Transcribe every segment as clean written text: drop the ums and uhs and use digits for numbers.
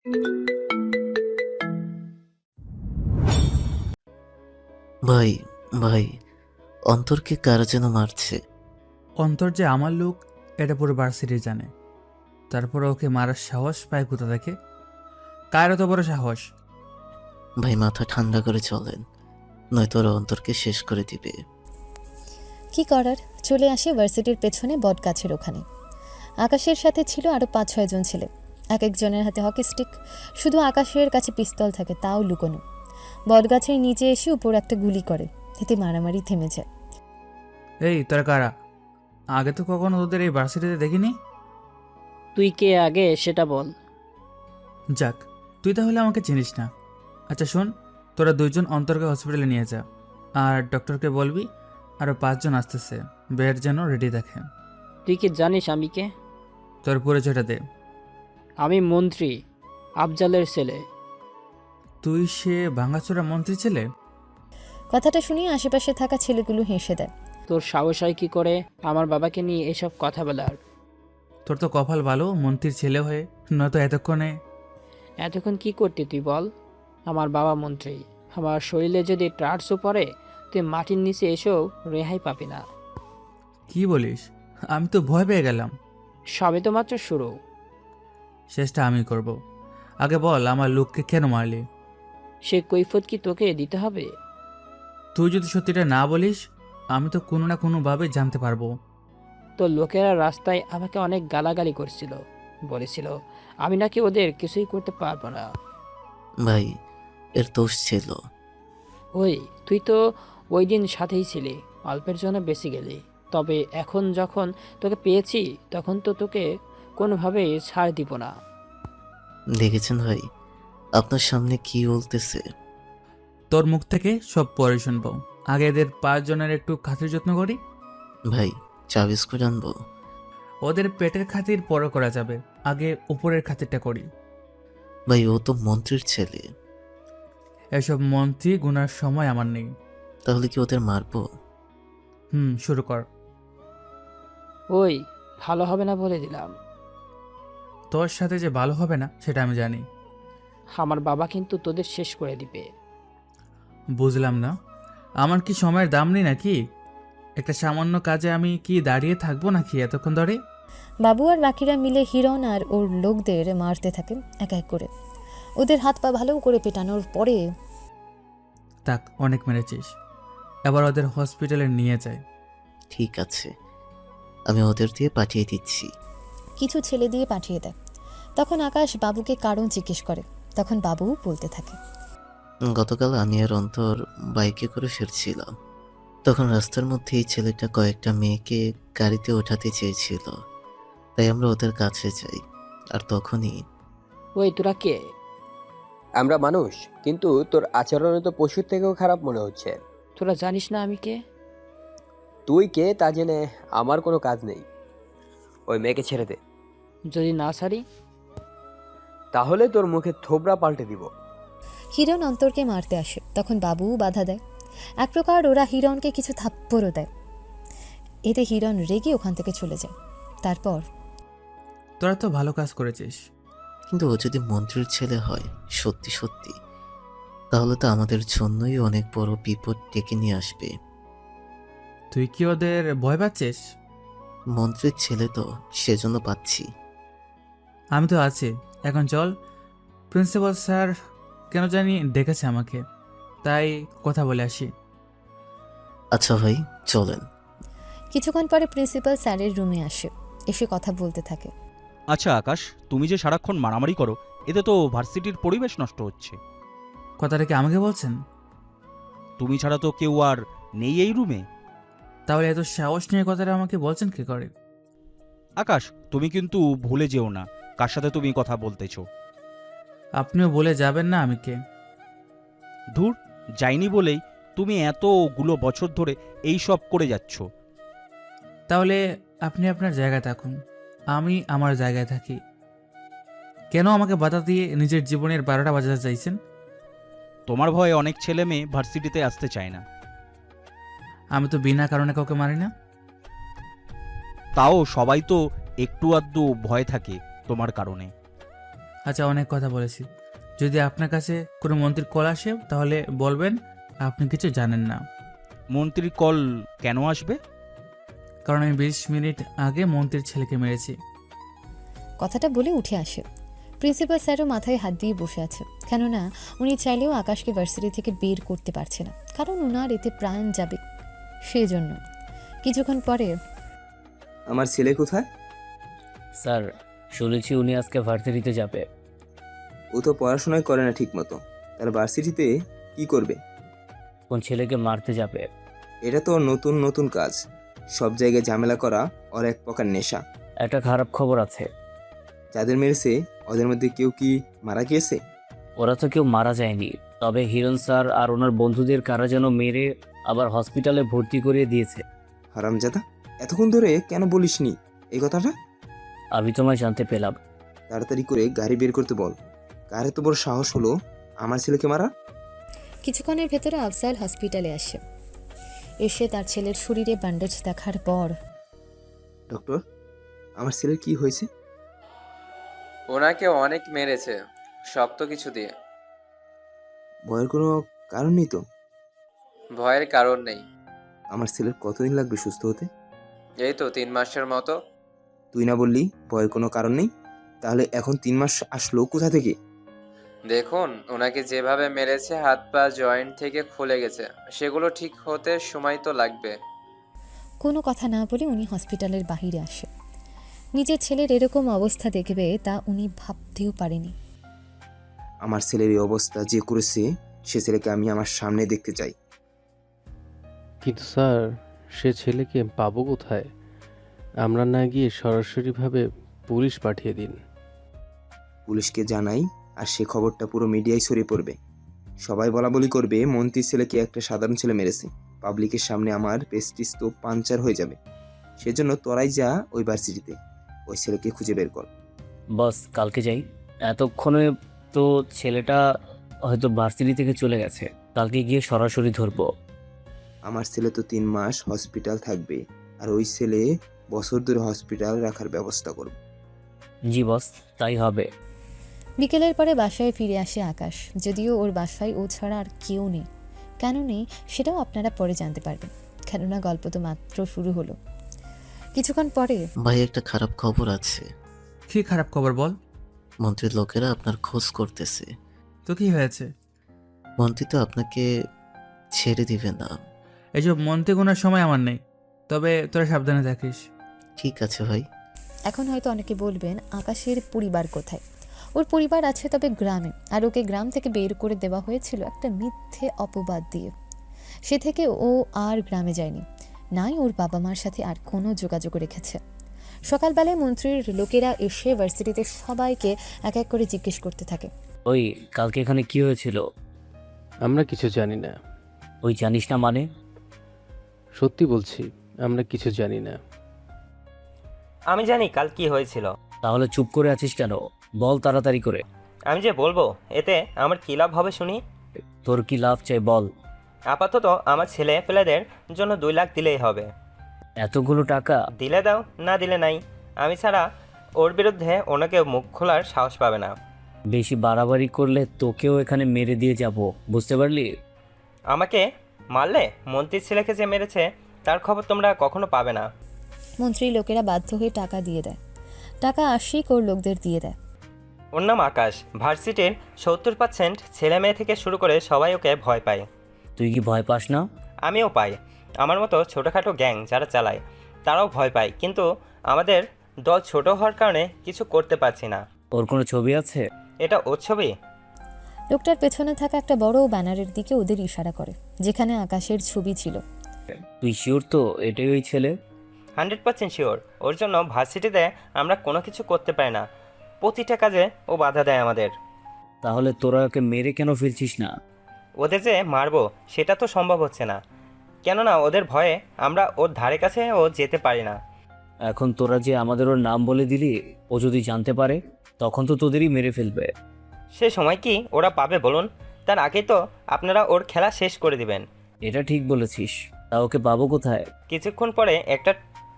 ভাই, ভাই, অন্তরকে কারা যেন মারছে। অন্তর যে আমার লোক এটা পুরো ভার্সিটি জানে। তারপর ওকে মারার সাহস পায় কোথা থেকে? কার এত বড় সাহস? ভাই, মাথা ঠান্ডা করে চলেন, নয়তো ওরা অন্তরকে শেষ করে দিবে। কি করার, চলে আসে ভার্সিটির পেছনে বটগাছের ওখানে। আকাশের সাথে ছিল আরও 5-6 জন ছেলে। এক একজনের হাতে হকি স্টিক, শুধু আকাশের কাছে পিস্তল থাকে, তাও লুকোনো। বটগাছের নিচে এসে উপর একটা গুলি করে, এতে মারামারি থেমে যায়। এই তোরা কারা? আগে তো কখনো তোদের এই ভার্সিটিতে দেখিনি। তুই কে আগে সেটা বল। যাক, তুই তাহলে আমাকে চিনিস না। আচ্ছা শোন, তোরা 2জন অন্তরকে হসপিটালে নিয়ে যা, আর ডক্টরকে বলবি আরও 5 জন আসতেছে, বেড যেন রেডি দেখে। তুই কি জানিস আমি কে? তোর পরিচয়টা দে। আমি মন্ত্রী আফজালের ছেলে। তুই সে ভাঙাচোরা মন্ত্রী ছেলে? কথাটা শুনিয়ে আশেপাশে থাকা ছেলেগুলো হেসে দেয়। তোর সাহস হয় কি করে আমার বাবাকে নিয়ে এসব কথা বলার? তোর তো কপাল ভালো মন্ত্রীর ছেলে হয়ে, নয়তো এতক্ষণে। এতক্ষণ কি করতি তুই বল? আমার বাবা মন্ত্রী, আমার শরীরে যদি ট্রার্সও পড়ে তুই মাটির নিচে এসেও রেহাই পাবি না। কি বলিস? আমি তো ভয় পেয়ে গেলাম। সবে তো মাত্র শুরু। শেষটা আমি করব। আগে বল, আমার লোককে কেন মারলি? সে কৈফত কি তোকে দিতে হবে? তুই যদি সত্যিটা না বলিস, আমি তো কোনো না কোনোভাবে জানতে পারবো। তোর লোকেরা রাস্তায় আমাকে অনেক গালাগালি করছিল, বলেছিল আমি নাকি ওদের কিছুই করতে পারবো না। ভাই, এর দোষ ছিল। ওই তুই তো ওই দিন সাথেই ছিলি, অল্পের জন্য বেঁচে গেলি। তবে এখন যখন তোকে পেয়েছি তখন তো তোকে কোনোভাবেই ছাড় দিব না। দেখেছেন ভাই, আপনার সামনে কি বলতেছে? তোর মুখ থেকে সব পরে শুনবো। আগে এদের 5 জনের একটু খাতির যত্ন করি। ভাই, চা বিস্কুট আনবো? ওদের পেটের খাতির পরে করা যাবে, আগে উপরের খাতিরটা করি। ভাই, ও তো মন্ত্রীর ছেলে। এসব মন্ত্রী গুনার সময় আমার নেই। তাহলে কি ওদের মারবো? শুরু কর। ওই ভালো হবে না বলে দিলাম। তোর সাথে যে ভালো হবে না সেটা আমি জানি। আমার বাবা কিন্তু তোদের শেষ করে দিবে। বুঝলাম না, আমার কি সময়ের দাম নেই নাকি? একটা সামান্য কাজে আমি কি দাঁড়িয়ে থাকবো নাকি এতক্ষণ ধরে? বাবু আর বাকিরা মিলে হিরণ আর ওর লোকদের মারতে থাকে এক এক করে। ওদের হাত পা ভালো করে পেটানোর পরে তাক, অনেক মেরেছিস, এবার ওদের হসপিটালে নিয়ে যায়। ঠিক আছে, আমি ওদের দিয়ে পাঠিয়ে দিচ্ছি। কিছু ছেলে দিয়ে পাঠিয়ে দেয়। তখন আকাশ বাবুকে কারণ জিজ্ঞেস করে, তখন বাবু বলতে থাকে। গতকাল আমি আর অন্তর বাইকে করে ফিরছিলাম, তখন রাস্তার মধ্যে এই ছেলেটা কয়েকটা মেয়েকে গাড়িতে ওঠাতে চেয়েছিল, তাই আমরা ওদের কাছে যাই। আর তখনই ওই তোরা কে? আমরা মানুষ, কিন্তু তোর আচরণে তো পশুর থেকেও খারাপ মনে হচ্ছে। তোরা জানিস না আমি কে? তুই কে তা জেনে আমার কোনো কাজ নেই। ওই মেয়েকে ছেড়ে দে, যদি না ছাড়ি? তাহলে তোর মুখে থোবড়া পাল্টে দিব। হিরণ অন্তরকে মারতে আসে, তখন বাবু বাধা দেয়। এক প্রকার ওরা হিরণকে কিছু থাপ্পড়ও দেয়। এতে হিরণ রেগে ওখান থেকে চলে যায়। তারপর তোরা তো ভালো কাজ করেছিস। কিন্তু ও যদি মন্ত্রীর ছেলে হয় সত্যি সত্যি, তাহলে তো আমাদের জন্যই অনেক বড় বিপদ ডেকে নিয়ে আসবে। তুই কি ওদের ভয় পাচ্ছিস? মন্ত্রীর ছেলে তো, সেজন্য পাচ্ছি। আমি তো আছি। এখন চল, প্রিন্সিপাল স্যার কেন জানি ডেকেছে আমাকে, তাই কথা বলে আসি। আচ্ছা ভাই, চলেন। কিছুক্ষণ পরে প্রিন্সিপাল স্যারের রুমে আসে, এসে কথা বলতে থাকে। আচ্ছা আকাশ, তুমি যে সারাক্ষণ মারামারি করো, এতে তো ভার্সিটির পরিবেশ নষ্ট হচ্ছে। কথাটা কি আমাকে বলছেন? তুমি ছাড়া তো কেউ আর নেই এই রুমে। তাহলে এত সাহস নিয়ে কথাটা আমাকে বলছেন কি করে? আকাশ, তুমি কিন্তু ভুলে যেও না কার সাথে তুমি কথা বলতেছো। আপনিও বলে যাবেন না আমি কে। ধুর, যাইনি বলেই তুমি এতগুলো বছর ধরে এই সব করে যাচ্ছ। তাহলে আপনি আপনার জায়গায় থাকুন, আমি আমার জায়গায় থাকি। কেন আমাকে বাধা দিয়ে নিজের জীবনের 12টা বাজাতে চাইছেন? তোমার ভয়ে অনেক ছেলে মেয়ে ভার্সিটিতে আসতে চায় না। আমি তো বিনা কারণে কাউকে মারি না। তাও সবাই তো একটু আধটু ভয় থাকে তোমার কারণে। আচ্ছা, অনেক কথা বলেছি। যদি আপনার কাছে কোনো মন্ত্রীর কল আসে তাহলে বলবেন আপনি কিছু জানেন না। মন্ত্রীর কল কেন আসবে? কারণ আমি 20 মিনিট আগে মন্ত্রীর ছেলেকে মেরেছি। কথাটা বলে উঠে আসে। প্রিন্সিপাল স্যারও মাথায় হাত দিয়ে বসে আছে, কেননা উনি চাইলেও আকাশকে ভার্সিটি থেকে বের করতে পারছে না, কারণ ওনার এতে প্রাণ যাবে সেই জন্য। কিছুক্ষণ পরে আমার ছেলে কোথায়? স্যার, শুনেছি উনি আজকে ভার্সিটিতে যাবে। ও তো পড়াশোনাই করে না ঠিক মতো, তার ভার্সিটিতে কি করবে? কোন ছেলেকে মারতে যাবে? এটা তো নতুন নতুন কাজ, সব জায়গায় ঝামেলা করা ওর এক প্রকার নেশা। একটা খারাপ খবর আছে। যাদের মেরেছে ওদের মধ্যে কেউ কি মারা গিয়েছে? ওরা তো কেউ মারা যায়নি, তবে হিরণ স্যার আর ওনার বন্ধুদের কারা যেন মেরে আবার হসপিটালে ভর্তি করিয়ে দিয়েছে। হারামজাদা, এতক্ষণ ধরে কেন বলিসনি এই কথাটা? আমি তোমায় জানতে পেলাম। তাড়াতাড়ি করে গাড়ি বের করতে বল। কার এত বড় সাহস হলো আমার ছেলেকে মারা? কিছুক্ষণের ভেতরে আফজাল হসপিটালে আসে। এসে তার ছেলের শরীরে ব্যান্ডেজ দেখার পর, ডক্টর, আমার ছেলের কি হয়েছে? ওনাকে অনেক মেরেছে, শক্ত কিছু দিয়ে। ভয়ের কোনো কারণ নেই তো? ভয়ের কারণ নেই। আমার ছেলের কতদিন লাগবে সুস্থ হতে? এই তো 3 মাসের মতো। তুই না বললি ভয়ের কোনো কারণ নেই? তাহলে এখন 3 মাস আসলো কোথা থেকে? দেখুন, ওনাকে যেভাবে মেরেছে হাত পা জয়েন্ট থেকে খুলে গেছে, সেগুলো ঠিক হতে সময় তো লাগবে। কোনো কথা না বলে উনি হসপিটালের বাহিরে আসে। নিজের ছেলের এরকম অবস্থা দেখবে তা উনি ভাবতেও পারেনি। আমার ছেলের এই অবস্থা যে করেছে, সে ছেলেকে আমি আমার সামনে দেখতে চাই। কিন্তু স্যার, সে ছেলেকে পাবো কোথায়? আমরা না গিয়ে সরাসরিভাবে পুলিশ পাঠিয়ে দিন। পুলিশকে জানাই, আর সে খবরটা পুরো মিডিয়ায় ছড়িয়ে পড়বে। সবাই বলা বলি করবে মন্ত্রীর ছেলেকে একটা সাধারণ ছেলে মেরেছে। পাবলিকের সামনে আমার প্রেস্টিজ তো পাঞ্চার হয়ে যাবে। সেজন্য তোরাই যা ওই ভার্সিটিতে, ওই ছেলেকে খুঁজে বের কর। বস, কালকে যাই। এতক্ষণে তো ছেলেটা হয়তো ভার্সিটি থেকে চলে গেছে। কালকে গিয়ে সরাসরি ধরবো। আমার ছেলে তো 3 মাস হসপিটাল থাকবে, আর ওই ছেলে বছর ধরে হসপিটাল রাখার ব্যবস্থা করব। জি বস, তাই হবে। বিকেলের পরে বাসায় ফিরে আসে আকাশ, যদিও ওর বাসায় ও ছাড়া আর কেউ নেই। কেন নেই সেটাও আপনারা পরে জানতে পারবেন, কেননা গল্প তো মাত্র শুরু হলো। কিছুক্ষণ পরে ভাই, একটা খারাপ খবর আছে। কি খারাপ খবর বল? মন্ত্রীর লোকেরা আপনার খোঁজ করতেছে। তো কি হয়েছে? মন্ত্রী তো আপনাকে ছেড়ে দিবে না। এইসব মন্ত্রী গোনার সময় আমার নেই, তবে তোরা সাবধানে থাকিস। ঠিক আছে ভাই। এখন হয়তো অনেকে বলবেন আকাশের পরিবার কোথায়। ওর পরিবার আছে, তবে গ্রামে, আর ওকে গ্রাম থেকে বের করে দেওয়া হয়েছিল একটা মিথ্যে অপবাদ দিয়ে। সে থেকে ও আর গ্রামে যায়নি, নাই ওর বাবা মার সাথে আর কোনো যোগাযোগ রেখেছে। সকালবেলায় মন্ত্রীর লোকেরা এসে ভার্সিটিতে সবাইকে এক এক করে জিজ্ঞেস করতে থাকে। ওই, কালকে এখানে কি হয়েছিল? আমরা কিছু জানি না। ওই জানিস না মানে? সত্যি বলছি, আমরা কিছু জানি না। আমি জানি কাল কি হয়েছিল। তাহলে চুপ করে আছিস কেন? বল তাড়াতাড়ি করে। আমি যে বলবো এতে আমার কী লাভ হবে শুনি। তোর কি লাভ চাই বল। আপাতত আমার ছেলে পেলেদের জন্য 2 লাখ দিলেই হবে। এতগুলো টাকা? দিলে দাও, না দিলে নাই। আমি ছাড়া ওর বিরুদ্ধে ওনাকে মুখ খোলার সাহস পাবে না। বেশি বাড়াবাড়ি করলে তোকেও এখানে মেরে দিয়ে যাব, বুঝতে পারলি? আমাকে মারলে মন্ত্রীর ছেলেকে যে মেরেছে তার খবর তোমরা কখনো পাবে না। মন্ত্রীর লোকেরা বাধ্য হয়ে টাকা দিয়ে দেয়। টাকা আশিক ওর লোকদের দিয়ে দেয়। ওর নাম আকাশ। ভার্সিটির 70% ছেলে মেয়ে থেকে শুরু করে সবাই ওকে ভয় পায়। তুই কি ভয় পাস না? আমিও পাই। আমার মতো ছোটোখাটো গ্যাং যারা চালায় তারাও ভয় পায়, কিন্তু আমাদের দল ছোট হওয়ার কারণে কিছু করতে পারছি না। ওর কোনো ছবি আছে? এটা ওর ছবি? লোকটার পেছনে থাকা একটা বড় ব্যানারের দিকে ওদের ইশারা করে, যেখানে আকাশের ছবি ছিল। তুই শিওর তো এটাই ওই ছেলে? 100% শিওর। ওর জন্য ভার্সিটিতে আমরা কোনো কিছু করতে পারি না, প্রতিটা কাজে ও বাধা দেয় আমাদের। তাহলে তোরা ওকে মেরে কেন ফেলছিস না? ওদের যে মারবো সেটা তো সম্ভব হচ্ছে না, কেননা ওদের ভয়ে আমরা ওর ধারে কাছে ও যেতে পারি না। এখন তোরা যে আমাদের ওর নাম বলে দিলি, ও যদি জানতে পারে তখন তো তোদেরই মেরে ফেলবে। সে সময় কি ওরা পাবে বলুন? তার আগে তো আপনারা ওর খেলা শেষ করে দিবেন। এটা ঠিক বলেছিস। তা ওকে পাবো কোথায়? কিছুক্ষণ পরে একটা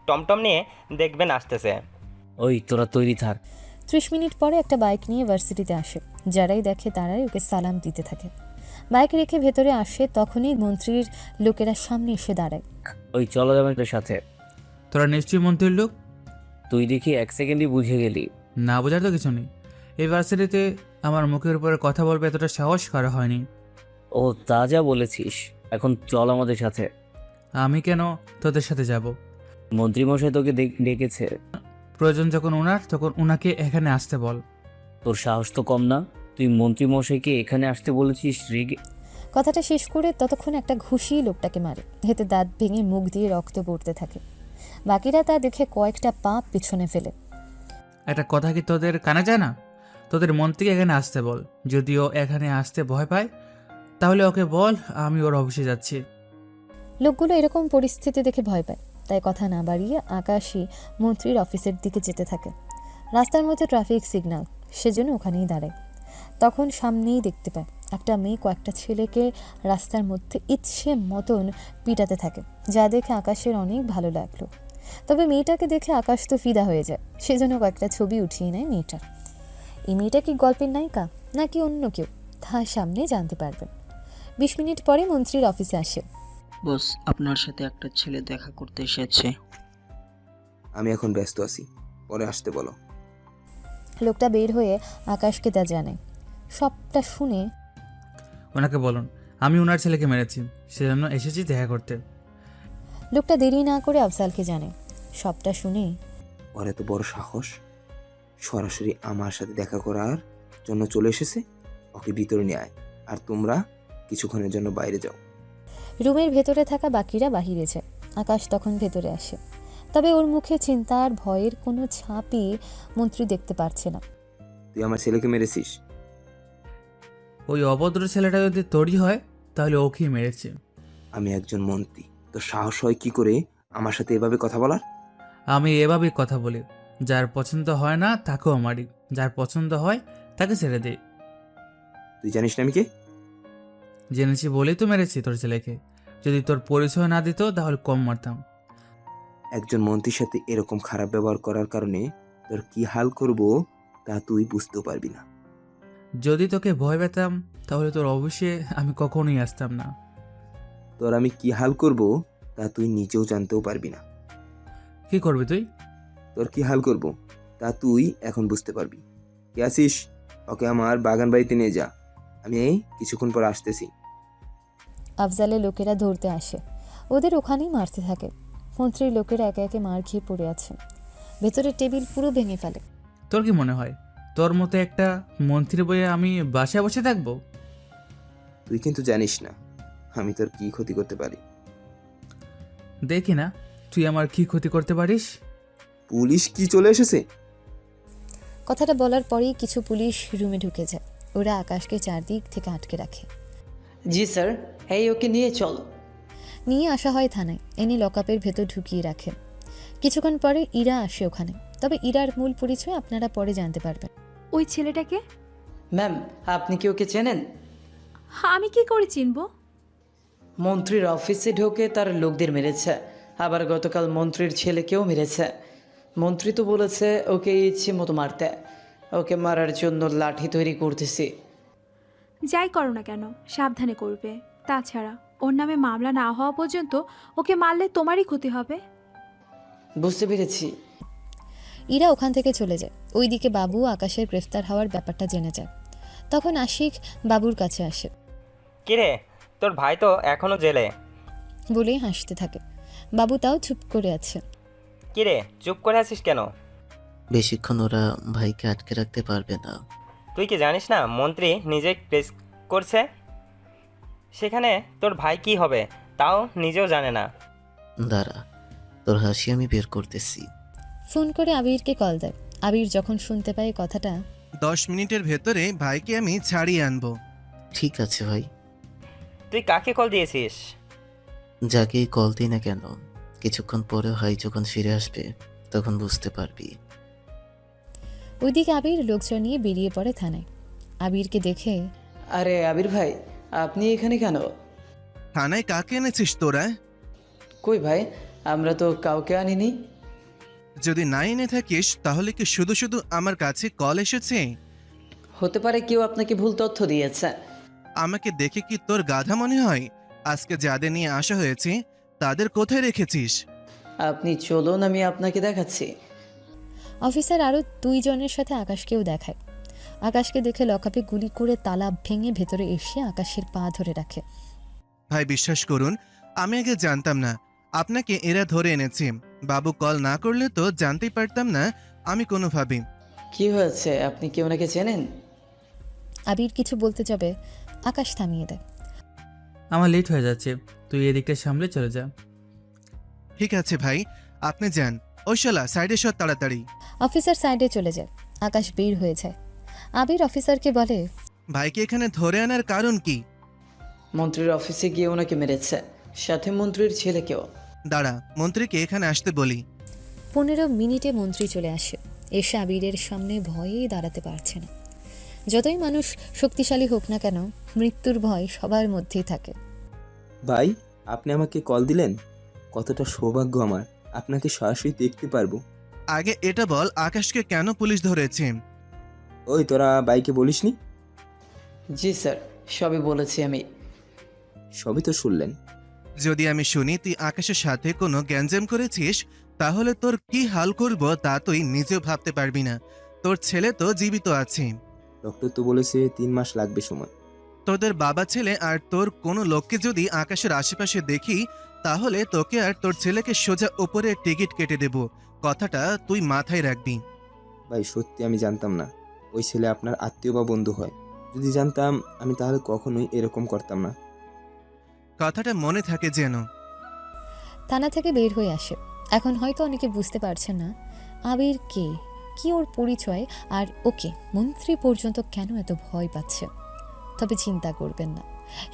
টমটম নিয়ে দেখবেন আসতেছে। ওই তোরা তৈরি থাক। 30 মিনিট পরে একটা বাইক নিয়ে ভার্সিটিতে আসে। যারাই দেখে তারাই ওকে সালাম দিতে থাকে। বাইক রেখে ভেতরে আসে, তখনই মন্ত্রীর লোকেরা সামনে এসে দাঁড়ায়। ওই চলো যাবে তোর সাথে। তোরা নিশ্চয়ই মন্ত্রীর লোক। তুই দেখি 1 সেকেন্ডই বুঝে গেলি। না বোঝার তো কিছু নেই। এই ভার্সিটিতে আমার মুখের উপরে কথা বলবে এতটা সাহস করা হয়নি। ও তা যা বলেছিস, এখন চল আমাদের সাথে। আমি কেন তোদের সাথে যাব? মন্ত্রীমশাই তোকে ডেকেছে। প্রয়োজন যখন ওনার, তখন ওনাকে এখানে আসতে বল। তোর সাহস তো কম না, তুই মন্ত্রীমশাইকে এখানে আসতে বলেছিস রেগে? কথাটা শেষ করে ততক্ষণ একটা ঘুষি লোকটাকে মারে। এতে দাঁত ভেঙে মুখ দিয়ে রক্ত পড়তে থাকে। বাকিরা তা দেখে কয়েকটা পা পিছনে ফেলে। একটা কথা কি তোদের কানে যায় না? তোদের মন্ত্রীকে এখানে আসতে বল। যদিও এখানে আসতে ভয় পায়, তাহলে ওকে বল আমি ওর অফিসে যাচ্ছি। লোকগুলো এরকম পরিস্থিতি দেখে ভয় পায়, তাই কথা না বাড়িয়ে আকাশই মন্ত্রীর অফিসের দিকে যেতে থাকে। রাস্তার মধ্যে ট্রাফিক সিগন্যাল, সেজন্য ওখানেই দাঁড়ায়। তখন সামনেই দেখতে পায় একটা মেয়ে কয়েকটা ছেলেকে রাস্তার মধ্যে ইচ্ছে মতন পিটাতে থাকে, যা দেখে আকাশের অনেক ভালো লাগলো। তবে মেয়েটাকে দেখে আকাশ তো ফিদা হয়ে যায়, সেজন্য কয়েকটা ছবি উঠিয়ে নেয় মেয়েটার। এই মেয়েটা কি গল্পের নায়িকা নাকি অন্য কেউ, তার সামনে জানতে পারবেন। 20 মিনিট পরে মন্ত্রীর অফিসে আসে। বস, আপনার সাথে একটা ছেলে দেখা করতে এসেছে। আমি এখন ব্যস্ত আছি, পরে আসতে বলো। লোকটা বের হয়ে আকাশকে তা জানায়। সবটা শুনে ওনাকে বলুন আমি ওনার ছেলেকে মেরেছি, সেজন্য এসেছি দেখা করতে। লোকটা দেরি না করে আফজালকে জানায়। সবটা শুনে ওর এত বড় সাহস, সরাসরি আমার সাথে দেখা করার জন্য চলে এসেছে। ওকে ভিতরে নিয়ে আয়, আর তোমরা কিছুক্ষণের জন্য বাইরে যাও। রুমের ভেতরে থাকা বাকিরা বাহিরে যায়। আকাশ তখন ভেতরে আসে, তবে ওর মুখে চিন্তা আর ভয়ের কোনো ছাপই মন্ত্রী দেখতে পারছে না। তুই আমার ছেলেকে মেরেছিস? ওই অভদ্র ছেলেটা যদি তোরই হয় তাহলে ওকেই মেরেছে। আমি একজন মন্ত্রী, তো সাহস হয় কি করে আমার সাথে এভাবে কথা বলার? আমি এভাবেই কথা বলি, যার পছন্দ হয় না তাকেও মারি, যার পছন্দ হয় তাকে ছেড়ে দিই। তুই জানিস না আমি কে? জেনেছি বলেই তো মেরেছি তোর ছেলেকে। যদি তোর পরিচয় না দিত তাহলে কম মারতাম। একজন মন্ত্রীর সাথে এরকম খারাপ ব্যবহার করার কারণে তোর কি হাল করব তা তুই বুঝতেও পারবি না। যদি তোকে ভয় পেতাম তাহলে তোর অফিসে আমি কখনোই আসতাম না। তোর আমি কি হাল করব তা তুই নিজেও জানতেও পারবি না। কি করবি তুই? তোর কি হাল করব তা তুই এখন বুঝতে পারবি। কে আসিস? ওকে আমার বাগান বাড়িতে নিয়ে যা, আমি কিছুক্ষণ পর আসতেছি। আফজালের লোকেরা ধরতে আসে, ওদের ওখানেই মারতে থাকে। মন্ত্রীর লোকেরা একে একে মার খেয়ে পড়ে আছে, ভেতরের টেবিল পুরো ভেঙে ফেলে। তোর কি মনে হয় তোর মতো একটা মন্ত্রী বইয়ে আমি বাসায় বসে থাকবো? তুই কিন্তু জানিস না আমি তোর কি ক্ষতি করতে পারি। দেখি না তুই আমার কি ক্ষতি করতে পারিস। পুলিশ কি চলে এসেছে? কথাটা বলার পরেই কিছু পুলিশ রুমে ঢুকে যায়। ওরা আকাশকে চারদিক থেকে আটকে রাখে। জি স্যার, এই ওকে নিয়ে চল। নিয়ে আসা হয় থানায়, এনে লকআপের ভেতর ঢুকিয়ে রাখে। কিছুক্ষণ পরে ইরা আসে ওখানে, তবে ইরার মূল পরিচয় আপনারা পরে জানতে পারবেন। ওই ছেলেটাকে? ম্যাম, আপনি কি ওকে চেনেন? আমি কি করে চিনবো? মন্ত্রীর অফিসে ঢোকে তার লোকদের মেরেছে, আবার গতকাল মন্ত্রীর ছেলেকেও মেরেছে। মন্ত্রী তো বলেছে ওকে ইচ্ছে মতো মারতে, ওকে মারার জন্য লাঠি তৈরি করতেছি। যাই করো না কেন সাবধানে করবে, তাছাড়া ওর নামে মামলা না হওয়া পর্যন্ত ওকে মারলে তোমারই ক্ষতি হবে। বুঝতে পেরেছি। ইরা ওখান থেকে চলে যায়। ওইদিকে বাবু আকাশের গ্রেফতার হওয়ার ব্যাপারটা জেনে যায়। তখন আশিক বাবুর কাছে আসে। কিরে, তোর ভাই তো এখনো জেলে বলেই হাসতে থাকে। বাবু তাও চুপ করে আছে। কিরে, চুপ করে আছিস কেন? বেশিক্ষণ ওরা ভাইকে আটকে রাখতে পারবে না। তুই কি জানিস না মন্ত্রী নিজে প্রেস করছে? সেখানে তোর ভাই কি হবে তাও নিজেও জানে না। দাঁড়া, তোর হাসি আমি বের করতেছি। ফোন করে আবিরকে কল দেয়। আবির যখন শুনতে পায় কথাটা, 10 মিনিটের ভেতরে ভাইকে আমি ছাড়িয়ে আনবো। ঠিক আছে ভাই। তুই কাকে কল দিয়েছিস? যাকেই কল দিই না কেন, কিছুক্ষণ পরে ভাই যখন ফিরে আসবে তখন বুঝতে পারবি। ওইদিকে আবির লোকজন নিয়ে বেরিয়ে পড়ে থানায়। আবিরকে দেখে, আরে আবির ভাই, আপনি এখানে কেন? থানায় কাকে এনেছিস তোরা? কই ভাই, আমরা তো কাউকে আনিনি। যদি না এনে থাকিস তাহলে কি শুধু শুধু আমার কাছে কল এসেছে? হতে পারে কেউ আপনাকে ভুল তথ্য দিয়েছে। আমাকে দেখে কি তোর গাধা মনে হয়? আজকে যাদের নিয়ে আসা হয়েছে তাদের কোথায় রেখেছিস? আপনি চলুন, আমি আপনাকে দেখাচ্ছি। অফিসার আরও 2 জনের সাথে আকাশকেও দেখায়। আকাশকে দেখে লকআপে গুলি করে তালা ভেঙে ভেতরে এসে আকাশের পা ধরে রাখে। ভাই বিশ্বাস করুন, আমি আগে জানতাম না আপনাকে এরা ধরে এনেছে। বাবু কল না করলে তো জানতেই পারতাম না আমি কোনোভাবে। কি হয়েছে, আপনি কি ওনাকে চেনেন? আবির কিছু বলতে যাবে, আকাশ থামিয়ে দেয়। আমার লেট হয়ে যাচ্ছে, তুই এদিকটা সামলে চলে যা। ঠিক আছে ভাই, আপনি যান। ওই শালা সাইডে সর তাড়াতাড়ি। অফিসার সাইডে চলে যায়। আকাশ বের হয়ে যায়। আবির অফিসারকে বলে, ভাইকে এখানে ধরে আনার কারণ কি? মন্ত্রীর অফিসে গিয়ে ওনাকে মেরেছে, সাথে মন্ত্রীর ছেলেকেও। দাঁড়া, মন্ত্রীকে এখানে আসতে বলি। 15 মিনিটে মন্ত্রী চলে আসে। এসে আবিরের সামনে ভয়েই দাঁড়াতে পারছে না। যতই মানুষ শক্তিশালী হোক না কেন, মৃত্যুর ভয় সবার মধ্যেই থাকে। ভাই, আপনি আমাকে কল দিলেন, কতটা সৌভাগ্য আমার, আপনাকে সরাসরি দেখতে পারবো। আগে এটা বল, আকাশকে কেন পুলিশ ধরেছে? ওই তোরা বাইকে বলিসনি? জি স্যার, সবই বলেছি আমি। সবই তো শুনলেন। যদি আমি শুনি তুই আকাশের সাথে কোনো গ্যাঞ্জাম করেছিস, তাহলে তোর কি হাল করব তা তুই নিজেও ভাবতে পারবি না। তোর ছেলে তো জীবিত আছে। ডক্টর তো বলেছে 3 মাস লাগবে সময়। তোদের বাবা ছেলে আর তোর কোনো লোককে যদি আকাশের আশেপাশে দেখি, তাহলে তোকে আর তোর ছেলেকে সোজা উপরে টিকিট কেটে দেব। কথাটা তুই মাথায় রাখবি। ভাই সত্যি আমি জানতাম না ওই ছেলে আপনার আত্মীয় বা বন্ধু হয়। যদি জানতাম আমি তাহলে কখনোই এরকম করতাম না। কথাটা মনে থাকে যেন। থানা থেকে বের হয়ে আসে। এখন হয়তো অনেকে বুঝতে পারছেন না আবির কে, কি ওর পরিচয়, আর ওকে মন্ত্রী পর্যন্ত কেন এত ভয় পাচ্ছে। তবে চিন্তা করবেন না,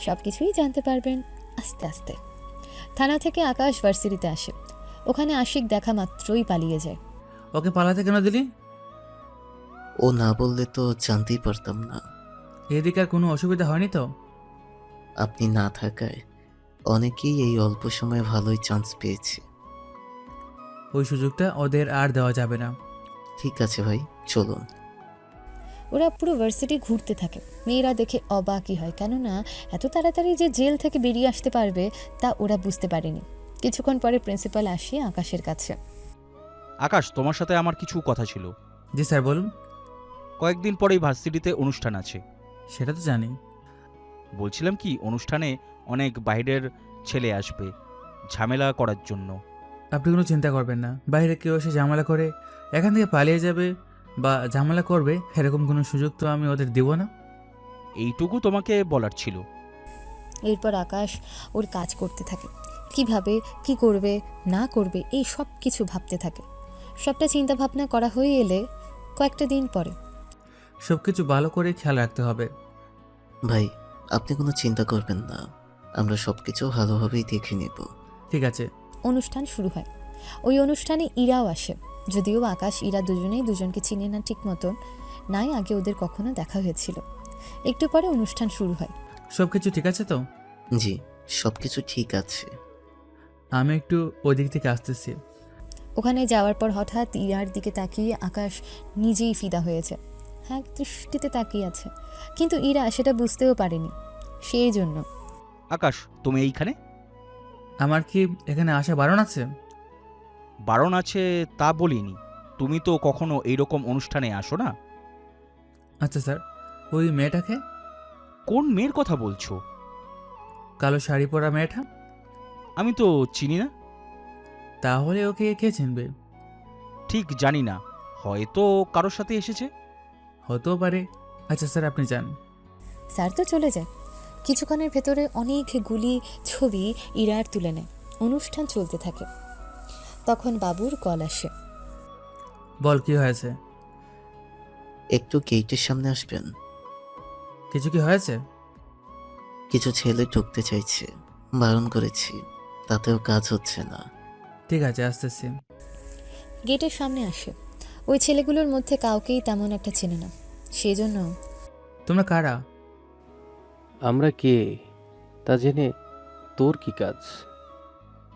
সব কিছুই জানতে পারবেন আস্তে আস্তে। থানা থেকে আকাশ ভার্সিটিতে আসে। ওখানে আশিক দেখা মাত্রই পালিয়ে যায়। ওকে পালাতে কেন দিলি? ও না বললে তো জানতেই পারতাম না। এদিকে আর কোনো অসুবিধা হয়নি তো? আপনি না থাকায় অনেকেই এই অল্প সময়ে ভালোই চান্স পেয়েছে। ওই সুযোগটা ওদের আর দেওয়া যাবে না। ঠিক আছে ভাই, চলুন। ওরা পুরো ভার্সিটি ঘুরতে থাকে। মেয়েরা দেখে অবাকই হয়, কেননা এত তাড়াতাড়ি যে জেল থেকে বেরিয়ে আসতে পারবে তা ওরা বুঝতে পারেনি। কিছুক্ষণ পরে প্রিন্সিপাল আসে আকাশের কাছে। আকাশ, তোমার সাথে আমার কিছু কথা ছিল। জি স্যার, বলুন। কয়েকদিন পরেই ভার্সিটিতে অনুষ্ঠান আছে। সেটা তো জানি। বলছিলাম কি, অনুষ্ঠানে অনেক বাইরের ছেলে আসবে ঝামেলা করার জন্য। আপনি কোনো চিন্তা করবেন না, বাইরে কেউ এসে ঝামেলা করে এখান থেকে পালিয়ে যাবে বা ঝামেলা করবে এরকম কোনো সুযোগ তো আমি ওদের দেব না। এইটুকু তোমাকে বলার ছিল। এরপর আকাশ ওর কাজ করতে থাকে। কিভাবে কি করবে না করবে এই সব কিছু ভাবতে থাকে। সবটা চিন্তা ভাবনা করা হয়ে এলে কয়েকটা দিন পরে সব কিছু ভালো করে খেয়াল রাখতে হবে। ভাই, আপনি কোনো চিন্তা করবেন না, আমরা সবকিছু ভালোভাবেই দেখে নেব। ঠিক আছে। অনুষ্ঠান শুরু হয়। ওই অনুষ্ঠানে ইরাও আসে। যদিও আকাশ ইরা দুজনেই দুজনকে চিনে না ঠিক মতন, নাই আগে ওদের কখনো দেখা হয়েছিল। একটু পরে অনুষ্ঠান শুরু হয়। সব কিছু ঠিক আছে তো? জি, সবকিছু ঠিক আছে। আমি একটু ওই দিক থেকে আসতেছি। ওখানে যাওয়ার পর হঠাৎ ইরার দিকে তাকিয়ে আকাশ নিজেই ফিদা হয়েছে। হ্যাঁ, দৃষ্টিতে তাকিয়ে আছে, কিন্তু ইরা সেটা বুঝতেও পারেনি। সেই জন্য আকাশ, তুমি এইখানে? আমার কি এখানে আসা বারণ আছে? বারণ আছে তা বলিনি, তুমি তো কখনো এইরকম অনুষ্ঠানে আসো না। আচ্ছা স্যার, ওই মেয়েটাকে? কোন মেয়ের কথা বলছো? কালো শাড়ি পরা মেয়েটা? আমি তো চিনি না। তাহলে ওকে কে চিনবে? ঠিক জানি না, হয়তো কারোর সাথে এসেছে। হতেও পারে। আচ্ছা স্যার, আপনি যান। স্যার তো চলে যায়। কিছুক্ষণের ভেতরে অনেকগুলি ছবি ইরার তুলে নেয়। অনুষ্ঠান চলতে থাকে। তখন বাবুর কল আসে। বল, কি হয়েছে? একটু গেটের সামনে আসবেন। কিছু কি হয়েছে? কিছু ছেলে ঢুকতে চাইছে, বারণ করেছি, তাতেও কাজ হচ্ছে না। ঠিক আছে, আসতেছি। গেটের সামনে আসে। ওই ছেলেগুলোর মধ্যে কাউকেই তেমন একটা চেনে না। সেই জন্য তোমরা কারা? আমরা কে তা জেনে তোর কি কাজ?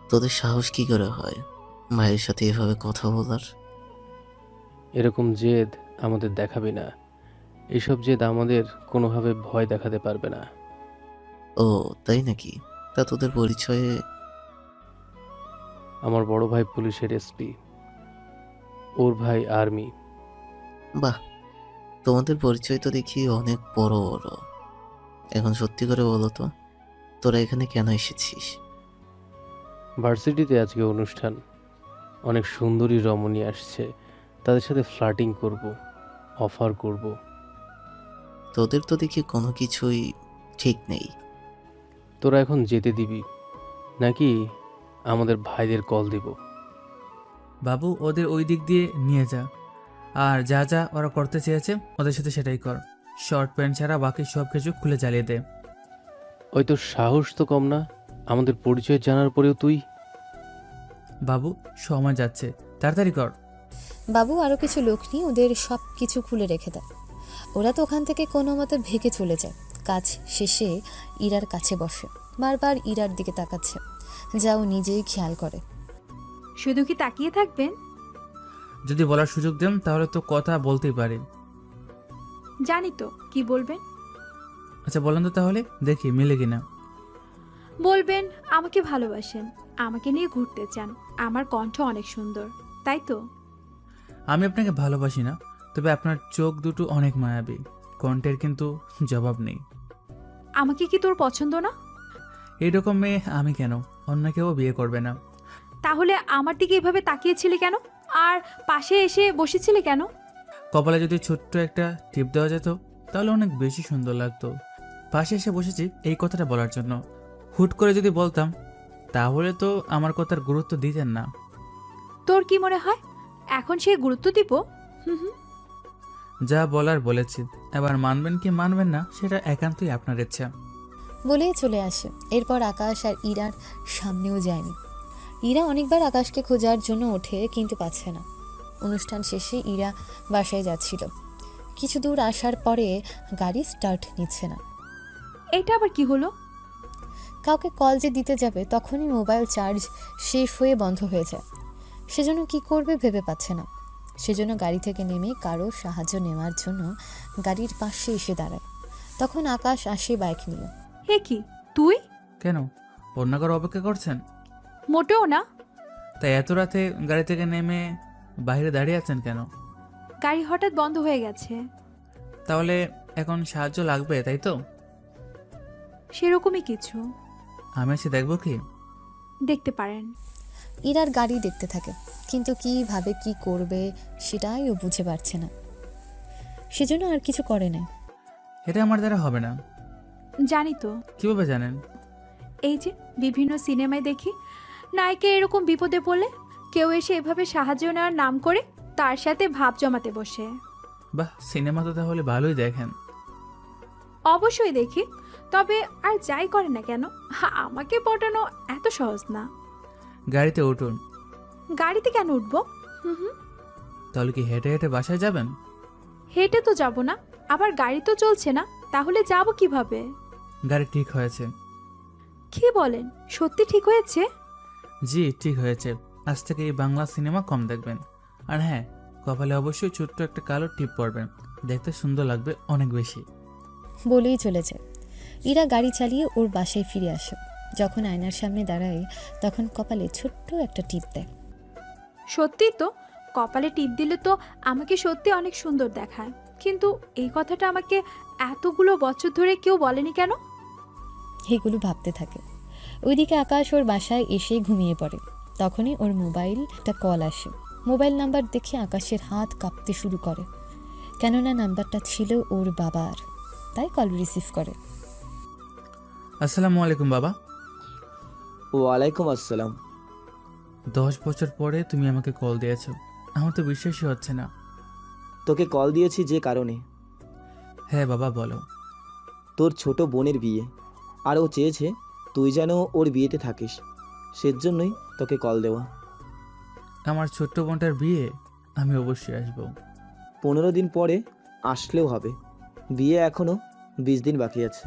তোদের সাহস কি করে হয় মায়ের সাথে এভাবে কথা বলার? এরকম জেদ আমাদের দেখাবি না। এসব জেদ আমাদের কোনোভাবে ভয় দেখাতে পারবে না। ও তাই নাকি? তা তোদের পরিচয়ে? আমার বড় ভাই পুলিশের এসপি, ওর ভাই আর্মি। বাহ, তোমাদের পরিচয় তো দেখি অনেক বড় বড়। এখন সত্যি করে বলো তো, তোরা এখানে কেন এসেছিস? ভার্সিটিতে আজকে অনুষ্ঠান, অনেক সুন্দরী রমণী আসছে, তাদের সাথে ফ্লার্টিং করব, অফার করব। তোদের তো দেখি কোনো কিছুই ঠিক নেই। তোরা এখন যেতে দিবি নাকি আমাদের ভাইদের কল দিব? বাবু ওদের ওই দিক দিয়ে নিয়ে যা, আর যা যা ওরা করতে চেয়েছে ওদের সাথে সেটাই কর। শর্ট প্যান্ট ছাড়া বাকি সব কিছু খুলে জ্বালিয়ে দে। ওই তোর সাহস তো কম না, আমাদের পরিচয় জানার পরেও তুই। বাবু সময় যাচ্ছে, তাড়াতাড়ি কর। বাবু আরও কিছু লোক নিয়ে ওদের সব কিছু খুলে রেখে দেয়। ওরা তো ওখান থেকে কোনো মতে ভেগে চলে যায়। কাজ শেষে ইরার কাছে বসে, বারবার ইরার দিকে তাকাচ্ছে, যা ও নিজেই খেয়াল করে। শুধু কি তাকিয়ে থাকবেন? যদি বলার সুযোগ দেন তাহলে তো কথা বলতেই পারি। জানি তো কি বলবেন। আচ্ছা বলেন তো তাহলে, দেখি মিলে কিনা। বলবেন আমাকে ভালোবাসেন, আমাকে নিয়ে ঘুরতে চান, আমার কণ্ঠ অনেক সুন্দর, তাই তো? আমি আপনাকে ভালোবাসি না, তবে আপনার চোখ দুটো অনেক মায়াবী, কণ্ঠের কিন্তু জবাব নেই। আমাকে কি তোর পছন্দ না? এইরকম মেয়ে আমি কেন, অন্য কেউ বিয়ে করবে না। তাহলে আমার দিকে এভাবে তাকিয়েছিলি কেন? আর পাশে এসে বসেছিলি কেন? কপালে যদি ছোট্ট একটা টিপ দেওয়া যেত তাহলে অনেক বেশি সুন্দর লাগতো। পাশে এসে বসেছি এই কথাটা বলার জন্য। হুট করে যদি বলতাম তাহলে তো আমার কথার গুরুত্ব দিতেন না। তোর কি মনে হয় এখন সে গুরুত্ব দিব? হুম। যা বলার বলেছি, এবার মানবেন কি মানবেন না সেটা একান্তই আপনার ইচ্ছা। বলেই চলে আসে। এরপর আকাশ আর ইরার সামনেও যায়নি। ইরা অনেকবার আকাশকে খোঁজার জন্য ওঠে, কিন্তু পাচ্ছে না। অনুষ্ঠান শেষে ইরা বাসায় যাচ্ছিল। কিছু দূর আসার পরে গাড়ি স্টার্ট নিচ্ছে না। এটা আবার কি হলো? কাউকে কল যে দিতে যাবে তখনই মোবাইল চার্জ শেষ হয়ে বন্ধ হয়ে যায়। সেজন্য কি করবে ভেবে পাচ্ছে না। সেজন্য গাড়ি থেকে নেমে কারো সাহায্য নেওয়ার জন্য গাড়ির পাশে এসে দাঁড়ায়। তখন আকাশ আসে বাইক নিয়ে। হে কি তুই? কেন, অন্য কারো অপেক্ষা করছেন? মোটেও না। তাই এত রাতে গাড়ি থেকে নেমে বাইরে দাঁড়িয়ে আছেন কেন? গাড়ি হঠাৎ বন্ধ হয়ে গেছে। তাহলে এখন সাহায্য লাগবে তাই তো? সেরকমই কিছু। আমি এসে দেখবো কি? দেখতে পারেন। ইরার গাড়ি দেখতে থাকে, কিন্তু কিভাবে কি করবে সেটাই ও বুঝে পারছে না। সেজন্য আর কিছু করে না। এটা আমার দ্বারা হবে না। জানি তো। কিভাবে জানেন? এই যে বিভিন্ন সিনেমায় দেখি নায়িকা এরকম বিপদে পড়লে কেউ এসে এভাবে সাহায্য নেওয়ার নাম করে তার সাথে ভাব জমাতে বসে। বাহ, সিনেমা তো তাহলে ভালোই দেখেন। অবশ্যই দেখি, তবে আর যাই করে না কেন আমাকে পটানো এত সহজ না। গাড়িতে উঠুন। গাড়িতে কেন উঠবো? হুম। তাহলে কি হেঁটে হেঁটে বাসায় যাবেন? হেঁটে তো যাব না, আবার গাড়ি তো চলছে না, তাহলে যাব কিভাবে? গাড়ি ঠিক হয়েছে। কি বলেন, সত্যি ঠিক হয়েছে? জি ঠিক হয়েছে। আজ থেকে এই বাংলা সিনেমা কম দেখবেন। আর হ্যাঁ, কপালে অবশ্যই ছোট্ট একটা কালো টিপ পরবেন, দেখতে সুন্দর লাগবে অনেক বেশি। বলেই চলে যায়। ইরা গাড়ি চালিয়ে ওর বাসায় ফিরে আসে। যখন আয়নার সামনে দাঁড়ায় তখন কপালে ছোট্ট একটা টিপ দেয়। সত্যি তো, কপালে টিপ দিলে তো আমাকে সত্যি অনেক সুন্দর দেখায়, কিন্তু এই কথাটা আমাকে এতগুলো বছর ধরে কেউ বলেনি কেন? এগুলো ভাবতে থাকে। ওইদিকে আকাশ ওর বাসায় এসে ঘুমিয়ে পড়ে। তখনই ওর মোবাইলটা কল আসে। মোবাইল নাম্বার দেখে আকাশের হাত কাঁপতে শুরু করে, কেননা নাম্বারটা ছিল ওর বাবার। তাই কল রিসিভ করে। আসসালামু আলাইকুম বাবা। ওয়ালাইকুম আসসালাম। 10 বছর পরে তুমি আমাকে কল দিয়েছো, আমার তো বিশ্বাসই হচ্ছে না। তোকে কল দিয়েছি যে কারণে। হ্যাঁ বাবা বলো। তোর ছোট বোনের বিয়ে, আর ও চেয়েছে তুই যেন ওর বিয়েতে থাকিস, সেজন্যই তোকে কল দেওয়া। আমার ছোট্ট বোনটার বিয়ে? আমি অবশ্যই আসবো। 15 দিন পরে আসলেও হবে, বিয়ে এখনো 20 দিন বাকি আছে।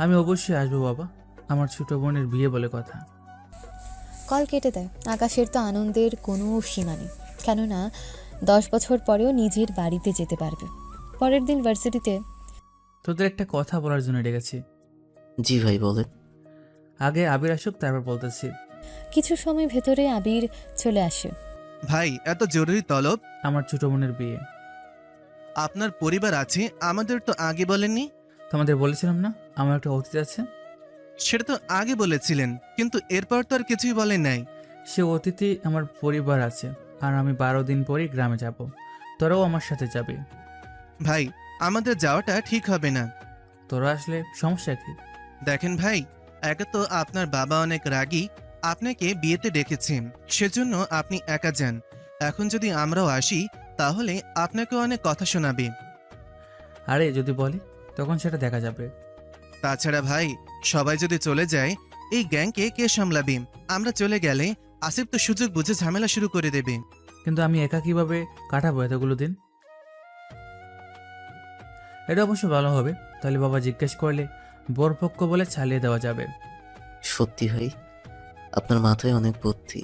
আমি অবশ্যই আসবো বাবা, আমার ছোট বোনের বিয়ে বলে কথা। কল কেটে দেয়। আকাশের তো আনন্দের কোনো সীমা নেই, কেননা 10 বছর পরেও নিজের বাড়িতে যেতে পারবে। পরের দিন ভার্সিটিতে তোদের একটা কথা বলার জন্য ডেকেছি। জি ভাই বলেন। আগে আবির আসুক, তারপর বলতেছি। কিছু সময় ভেতরে আবির চলে আসে। ভাই, এত জরুরি তলব? আমার ছোট বোনের বিয়ে। আপনার পরিবার আছে, আমাদের তো আগে বলেননি। তোমাদের বলেছিলাম না আমার একটা অতীত আছে? সেটা তো আগে বলেছিলেন, কিন্তু এরপর তো আর কিছুই বলেন নাই। সে অতিথি আমার পরিবার আছে, আর আমি 12 দিন পরই গ্রামে যাব। তোরাও আমার সাথে যাবে। ভাই, আমাদের যাওয়াটা ঠিক হবে না। তোরা আসলে সমস্যা কি? দেখেন ভাই, একে তো আপনার বাবা অনেক রাগী, আপনাকে বিয়েতে ডেকেছেন, সেজন্য আপনি একা যান। এখন যদি আমরাও আসি তাহলে আপনাকে অনেক কথা শোনাবে। আরে যদি বলি তখন সেটা দেখা যাবে। তাছাড়া ভাই, সবাই যদি চলে যায় এই গ্যাংকে কে সামলাবে? আমরা চলে গেলে আসিফ তো সুযোগ বুঝে ঝামেলা শুরু করে দেবে। কিন্তু আমি একা কিভাবে কাটাবো এতগুলো দিন? এটা অবশ্য ভালো হবে, তাহলে বাবা জিজ্ঞেস করলে বরপক্ষ বলে চালিয়ে দেওয়া যাবে। সত্যি ভাই, আপনার মাথায় অনেক বুদ্ধি।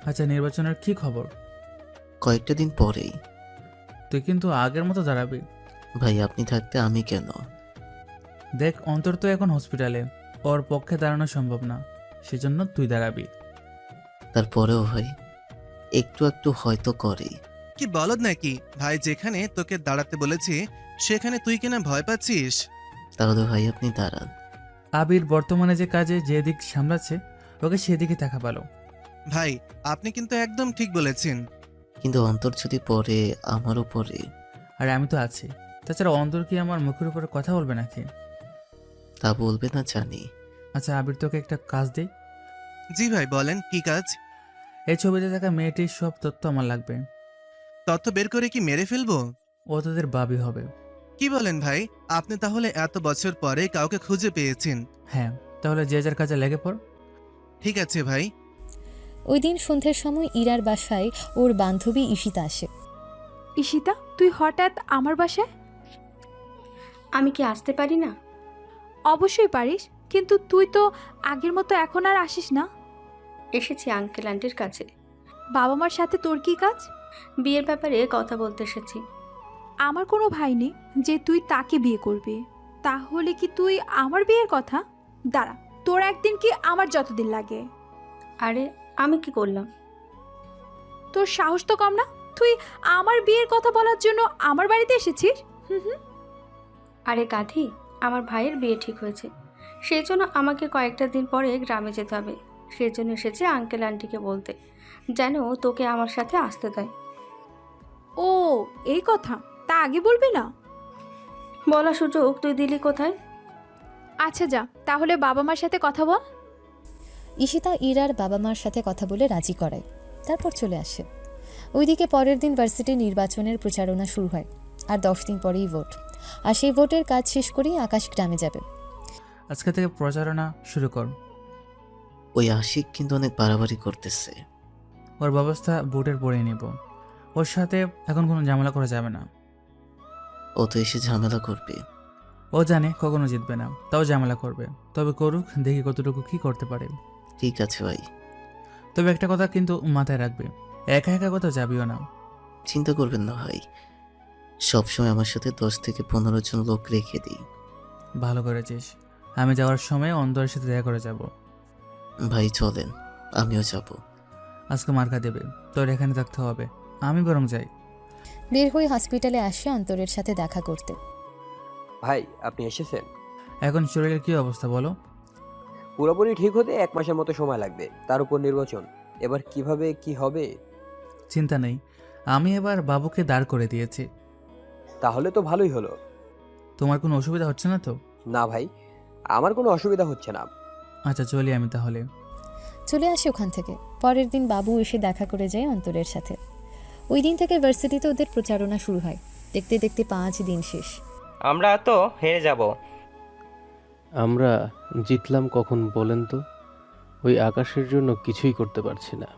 আচ্ছা, নির্বাচনের কি খবর? কয়েকটা দিন পরেই। তুই কিন্তু আগের মতো দাঁড়াবি। ভাই আপনি থাকতে আমি কেন? দেখ, অন্তর তো এখন হসপিটালে, ওর পক্ষে দাঁড়ানো সম্ভব না, সেজন্য তুই দাঁড়াবি। তারপরেও ভাই, একটু একটু হয়তো করেই। কি বলদ নাকি? ভাই যেখানে তোকে দাঁড়াতে বলেছি সেখানে তুই কিনা ভয় পাচ্ছিস? তাহলে ভাই আপনি দাঁড়ান। আবির বর্তমানে যে কাজে যে দিক সামলাচ্ছে, ওকে সেদিকে থাকা ভালো। ভাই, আপনি কিন্তু একদম ঠিক বলেছেন। কিন্তু অন্তর যদি পরে আমার উপরে। আরে আমি তো আছি। তাছাড়া অন্তর কি আমার মুখের উপরে কথা বলবে নাকি? তা বলবে না জানি। আচ্ছা আবির, তোকে একটা কাজ দেই। জি ভাই বলেন, কি কাজ? এই ছবিতে থাকা মেয়েটির সব তথ্য আমার লাগবে। তথ্য বের করে কি মেরে ফেলবো? ও তোদের বাবি হবে। কি বলেন ভাই? আপনি তাহলে এত বছর পরে কাউকে খুঁজে পেয়েছেন? হ্যাঁ, তাহলে যে যার কাজে লেগে পড়। ঠিক আছে ভাই। ওই দিন সন্ধ্যের সময় ইরার বাসায় ওর বান্ধবী ঈশিতা আসে। ঈশিতা, তুই হঠাৎ আমার বাসায়? আমি কি আসতে পারি না? অবশ্যই পারিস, কিন্তু তুই তো আগের মতো এখন আর আসিস না। এসেছি আঙ্কেল আন্টির কাছে। বাবা মার সাথে তোর কি কাজ? বিয়ের ব্যাপারে কথা বলতে এসেছি। আমার কোনো ভাই নেই যে তুই তাকে বিয়ে করবি। তাহলে কি তুই আমার বিয়ের কথা? দাঁড়া, তোর একদিন কি আমার যতদিন লাগে। আরে আমি কি করলাম? তোর সাহস তো কম না, তুই আমার বিয়ের কথা বলার জন্য আমার বাড়িতে এসেছিস? আরে গাধি, আমার ভাইয়ের বিয়ে ঠিক হয়েছে, সেই জন্য আমাকে কয়েকটা দিন পরে গ্রামে যেতে হবে। সেই জন্য এসেছে আঙ্কেল আন্টিকে বলতে, যেন তোকে আমার সাথে আসতে দেয়। ও এই কথা, তা আগে বলবি না? বলার সুযোগ তুই দিলি কোথায়? আচ্ছা যা, তাহলে বাবা মার সাথে কথা বল। ঈশিতা ইরার বাবা মার সাথে কথা বলে রাজি করায়, তারপর চলে আসে। ওইদিকে পরের দিন ভার্সিটি নির্বাচনের প্রচারণা শুরু হয়, আর 10 দিন পরেই ভোট। আর সেই ভোটের কাজ শেষ করেই আকাশ গ্রামে যাবে। আজকে থেকে প্রচারণা শুরু কর। ওই আশিক কিন্তু অনেক বাড়াবাড়ি করতেছে। ওর ব্যবস্থা ভোটের পরে নিব। ওর সাথে এখন কোনো ঝামেলা করা যাবে না। ও তো এসে ঝামেলা করবে। ও জানে কখনো জিতবে না, তাও ঝামেলা করবে। তবে করুক, দেখি কতটুকু কি করতে পারে। ঠিক আছে ভাই। তবে একটা কথা কিন্তু মাথায় রাখবে, একা একা কোথাও যাবিও না। চিন্তা করবেন না ভাই, সবসময় আমার সাথে 10 থেকে 15 জন লোক রেখে দিই। ভালো করেছিস। আমি যাওয়ার সময় অন্তরের সাথে দেখা করে যাব। ভাই চলেন, আমিও যাব। আজকে মার্কা দেবে, তোর এখানে থাকতে হবে। আমি বরং যাই। বের হয়ে হসপিটালে আসে অন্তরের সাথে দেখা করতে। ভাই আপনি এসেছেন? এখন শরীরের কি অবস্থা বলো? পুরোপুরি ঠিক হতে 1 মাসের মতো সময় লাগবে, তার উপর নির্বাচন। এবার কিভাবে কি হবে? চিন্তা নেই, আমি এবার বাবুকে দাঁড় করে দিয়েছি। তাহলে তো ভালোই হলো। তোমার কোনো অসুবিধা হচ্ছে না তো? না ভাই, আমার কোনো অসুবিধা হচ্ছে না। আচ্ছা চলি আমি তাহলে। চলে আসে ওখান থেকে। পরের দিন বাবু এসে দেখা করে যায় অন্তরের সাথে। ওই দিন থেকে ভার্সিটিতে ওদের প্রচারণা শুরু হয়। দেখতে দেখতে 5 দিন শেষ। আমরা তো হেরে যাব। আমরা জিতলাম কখন বলেন তো? ওই আকাশের জন্য কিছুই করতে পারছি না।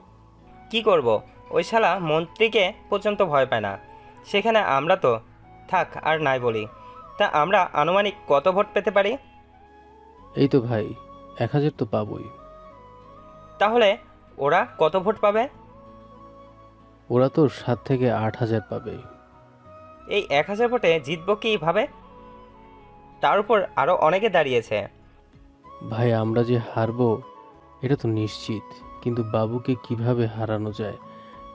কি করব? ওই শালা মন্ত্রীকে পর্যন্ত ভয় পায় না, সেখানে আমরা তো থাক আর নাই বলি। তা আমরা আনুমানিক কত ভোট পেতে পারি? এই তো ভাই, 1000 তো পাবই। তাহলে ওরা কত ভোট পাবে? ওরা তো 7 থেকে 8,000 পাবে। এই 1,000 ভোটে জিতবো কীভাবে? তার উপর আরও অনেকে দাঁড়িয়েছে। ভাই আমরা যে হারবো এটা তো নিশ্চিত, কিন্তু বাবুকে কিভাবে হারানো যায়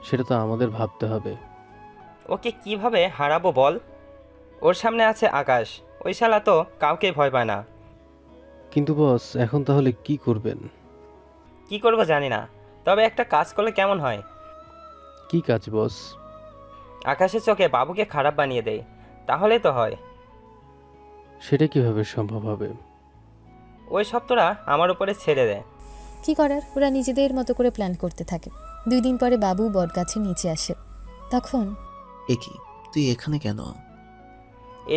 সেটা তো আমাদের ভাবতে হবে। ওকে কিভাবে হারাবো বল? ওর সামনে আছে আকাশ, ওই শালা তো কাউকে ভয় পায় না। কিন্তু বস এখন তাহলে কি করবেন? কি করব জানি না, তবে একটা কাজ করলে কেমন হয়? কি কাজ বস? আকাশের চোখে বাবুকে খারাপ বানিয়ে দেয়, তাহলেই তো হয়। সেটা কিভাবে সম্ভব হবে? ওই সব তোরা আমার উপরে ছেড়ে দে। কি করার, ওরা নিজেদের মতো করে প্ল্যান করতে থাকে। 2 দিন পরে বাবু বটগাছের নিচে আসে। তখন এ কি, তুই এখানে কেন?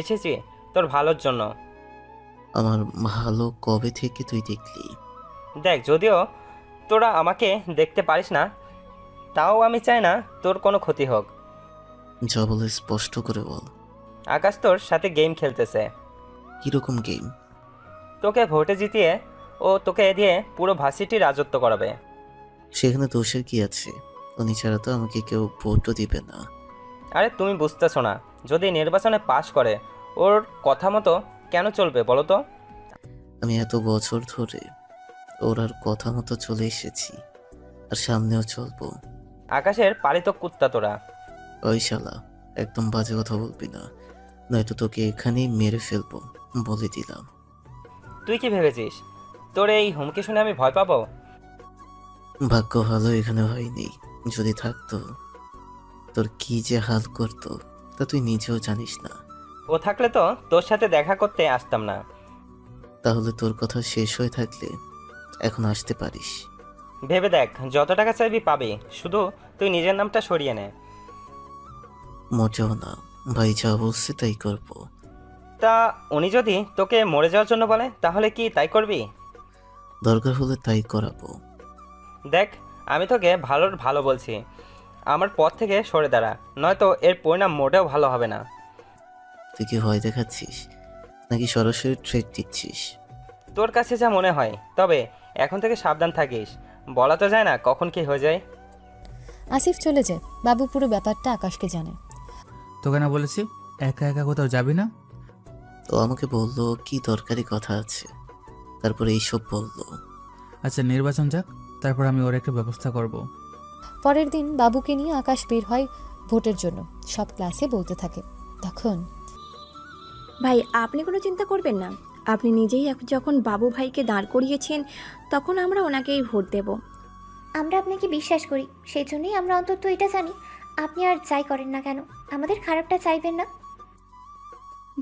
এসেছি তোর ভালোর জন্য। আমার ভালো কবে থেকে তুই দেখলি? দেখ, যদিও তোরা আমাকে দেখতে পারিস না, তাও আমি চাই না তোর কোনো ক্ষতি হোক। যা বলে স্পষ্ট করে বল। আকাশ তোর সাথে গেম খেলতেছে। কিরকম গেম? তোকে ভোটে জিতিয়ে ও তোকে দিয়ে পুরো ভার্সিটি রাজত্ব করাবে। সেখানে দোষের কি আছে? উনি ছাড়া তো আমাকে কেউ ভোটও দিবে না। আরে তুমি বুঝতেছো না, যদি নির্বাচনে পাশ করে ওর কথা মতো কেন চলবে বলো তো? আমি এত বছর ধরে ওর আর কথা মতো চলে এসেছি, আর সামনেও চলবো। আকাশের পালিত কুত্তা তোরা। ওই শালা, একদম বাজে কথা বলবি না, নয়তো তোকে এখানেই মেরে ফেলবো, বলে দিলাম। তুই কি ভেবেছিস তোর এই হুমকি শুনে আমি ভয় পাবো? ভাগ্য ভালো এখানে হয়নি, যদি থাকতো তোর কি যে হাল করতো তা তুই নিজেও জানিস না। ও থাকলে তো তোর সাথে দেখা করতে আসতাম না। তাহলে তোর কথা শেষ হয়ে থাকলে এখন আসতে পারিস। ভেবে দেখ, যত টাকা চাইবি পাবি, শুধু তুই নিজের নামটা সরিয়ে নে। মোটেও না, ভাই যা বলছে তাই করবো। তা উনি যদি তোকে মরে যাওয়ার জন্য বলে তাহলে কি তাই করবি? দরকার হলে তাই করাবো। দেখ, আমি তোকে ভালোর ভালো বলছি, আমার পথ থেকে সরে দাঁড়া, নয়তো এর পরিণাম মোটেও ভালো হবে না। তুই কি ভয় দেখাচ্ছিস নাকি সরাসরি ট্রেড দিচ্ছিস? তোর কাছে যা মনে হয়, তবে এখন থেকে সাবধান থাকিস, বলা তো যায় না কখন কি হয়ে যায়। আসিফ চলে যায়। বাবু পুরো ব্যাপারটা আকাশকে জানে। তোকে না বলেছি একা একা কোথাও যাবি না? তো আমাকে বললো কি দরকারি কথা আছে, তারপরে এইসব বললো। আচ্ছা নির্বাচন যাক, তারপর আমি ওর একটা ব্যবস্থা করব। পরের দিন বাবুকে নিয়ে আকাশ বের হয় ভোটের জন্য। সব ক্লাসে বলতে থাকে। তখন ভাই আপনি কোনো চিন্তা করবেন না, আপনি নিজেই যখন বাবু ভাইকে দাঁড় করিয়েছেন তখন আমরা ওনাকেই ভোট দেব। আমরা আপনাকে বিশ্বাস করি, সেই জন্যই আমরা অন্তত এটা জানি আপনি আর যাই করেন না কেন আমাদের খারাপটা চাইবেন না।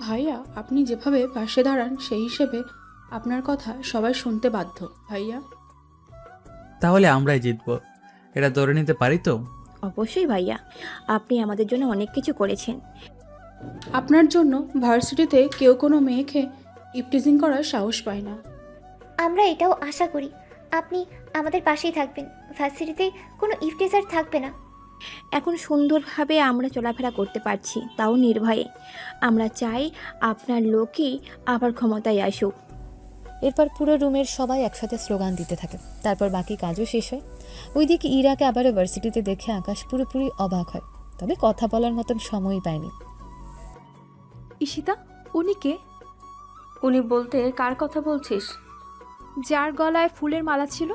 ভাইয়া আপনি যেভাবে পাশে দাঁড়ান সেই হিসেবে আপনার কথা সবাই শুনতে বাধ্য ভাইয়া। তাহলে আমরাই জিতবো, এটা ধরে নিতে পারি তো? অবশ্যই ভাইয়া, আপনি আমাদের জন্য অনেক কিছু করেছেন। আপনার জন্য ভার্সিটিতে কেউ কোনো মেয়েকে ইপটিজিং করার সাহস পায় না। আমরা এটাও আশা করি আপনি আমাদের পাশেই থাকবেন, ভার্সিটিতে কোনো ইফটিজার থাকবে না। এখন সুন্দরভাবে আমরা চলাফেরা করতে পারছি, তাও নির্ভয়ে। আমরা চাই আপনার লোকই আবার ক্ষমতায় আসুক। এরপর পুরো রুমের সবাই একসাথে স্লোগান দিতে থাকে। তারপর বাকি কাজও শেষ হয়। ওইদিকে ইরাকে আবারও ভার্সিটিতে দেখে আকাশ পুরোপুরি অবাক হয়, তবে কথা বলার মতন সময়ই পায়নি। ঈশিতা, উনি কে? উনি বলতে কার কথা বলছিস? যার গলায় ফুলের মালা ছিল?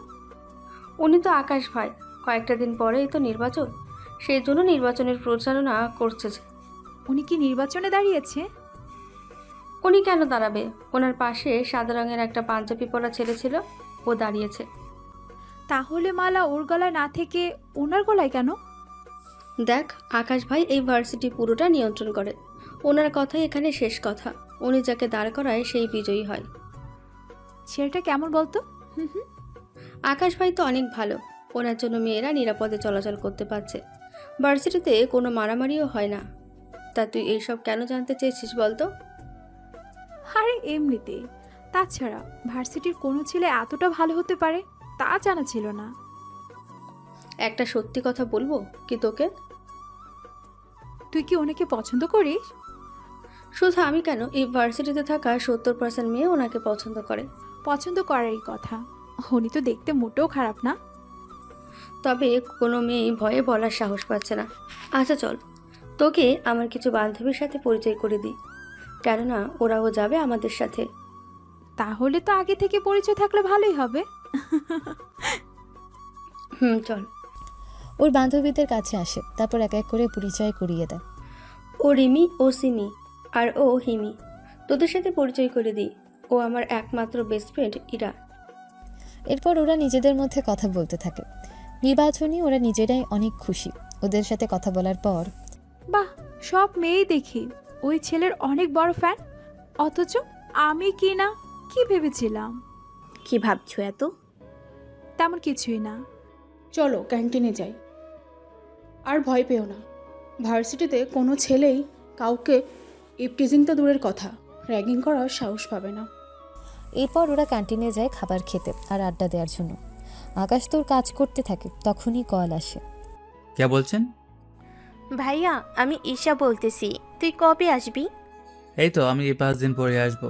উনি তো আকাশ ভাই, কয়েকটা দিন পরেই তো নির্বাচন, সেই জন্য নির্বাচনের প্রচারণা করছে। উনি কি নির্বাচনে দাঁড়িয়েছে? উনি কেন দাঁড়াবে? ওনার পাশে সাদা রঙের একটা পাঞ্জাবি পরা ছেলে ছিল, ও দাঁড়িয়েছে। তাহলে মালা ওর গলায় না থেকে ওনার গলায় কেন? দেখ, আকাশ ভাই এই ভার্সিটি পুরোটা নিয়ন্ত্রণ করে, ওনার কথাই এখানে শেষ কথা। উনি যাকে দাঁড় করায় সেই বিজয়ী হয়। ছেলেটা কেমন বলতো? আকাশ ভাই তো অনেক ভালো, ওনার জন্য মেয়েরা নিরাপদে চলাচল করতে পারছে, ভার্সিটিতে কোনো মারামারিও হয় না। তা তুই এইসব কেন জানতে চেয়েছিস বলতো? আরে এমনিতে, তাছাড়া ভার্সিটির কোনো ছেলে এতটা ভালো হতে পারে তা জানা ছিল না। একটা সত্যি কথা বলবো কি তোকে? তুই কি ওনাকে পছন্দ করিস? শুধু আমি কেন, এই ভার্সিটিতে থাকা 70% মেয়ে ওনাকে পছন্দ করে। পছন্দ করারই কথা, উনি তো দেখতে মোটেও খারাপ না। তবে কোনো মেয়ে ভয়ে বলার সাহস পাচ্ছে না। আচ্ছা চল, তোকে আমার কিছু বান্ধবীর সাথে পরিচয় করে দিই, কেননা ওরাও যাবে আমাদের সাথে। তাহলে তো আগে থেকে পরিচয় থাকলে ভালোই হবে। চল। ওর বান্ধবীদের কাছে আসে, তারপর এক এক করে পরিচয় করিয়ে দেয়। ও রিমি, ও সিমি, আর ও হিমি। তোদের সাথে পরিচয় করে দিই, ও আমার একমাত্র বেস্ট ফ্রেন্ড ইরা। এরপর ওরা নিজেদের মধ্যে কথা বলতে থাকে। নির্বাচনী ওরা নিজেরাই অনেক খুশি ওদের সাথে কথা বলার পর। বাহ, সব মেয়েই দেখি ওই ছেলের অনেক বড় ফ্যান, অথচ আমি কি না কি ভেবেছিলাম। কি ভাবছো এত? তেমন কিছুই না। চলো ক্যান্টিনে যাই। আর ভয় পেও না, ভার্সিটিতে কোনো ছেলেই কাউকে ইপটিজিং তো দূরের কথা, র্যাগিং করার সাহস পাবে না। এরপর ওরা ক্যান্টিনে যায় খাবার খেতে আর আড্ডা দেওয়ার জন্য। আকাশ তোর কাজ করতে থাকে, তখনই কল আসে। কে বলছেন? ভাইয়া, আমি ঈশা বলতেছি। তুই কবে আসবি? এই তো আমি 5 দিন পরে আসবো।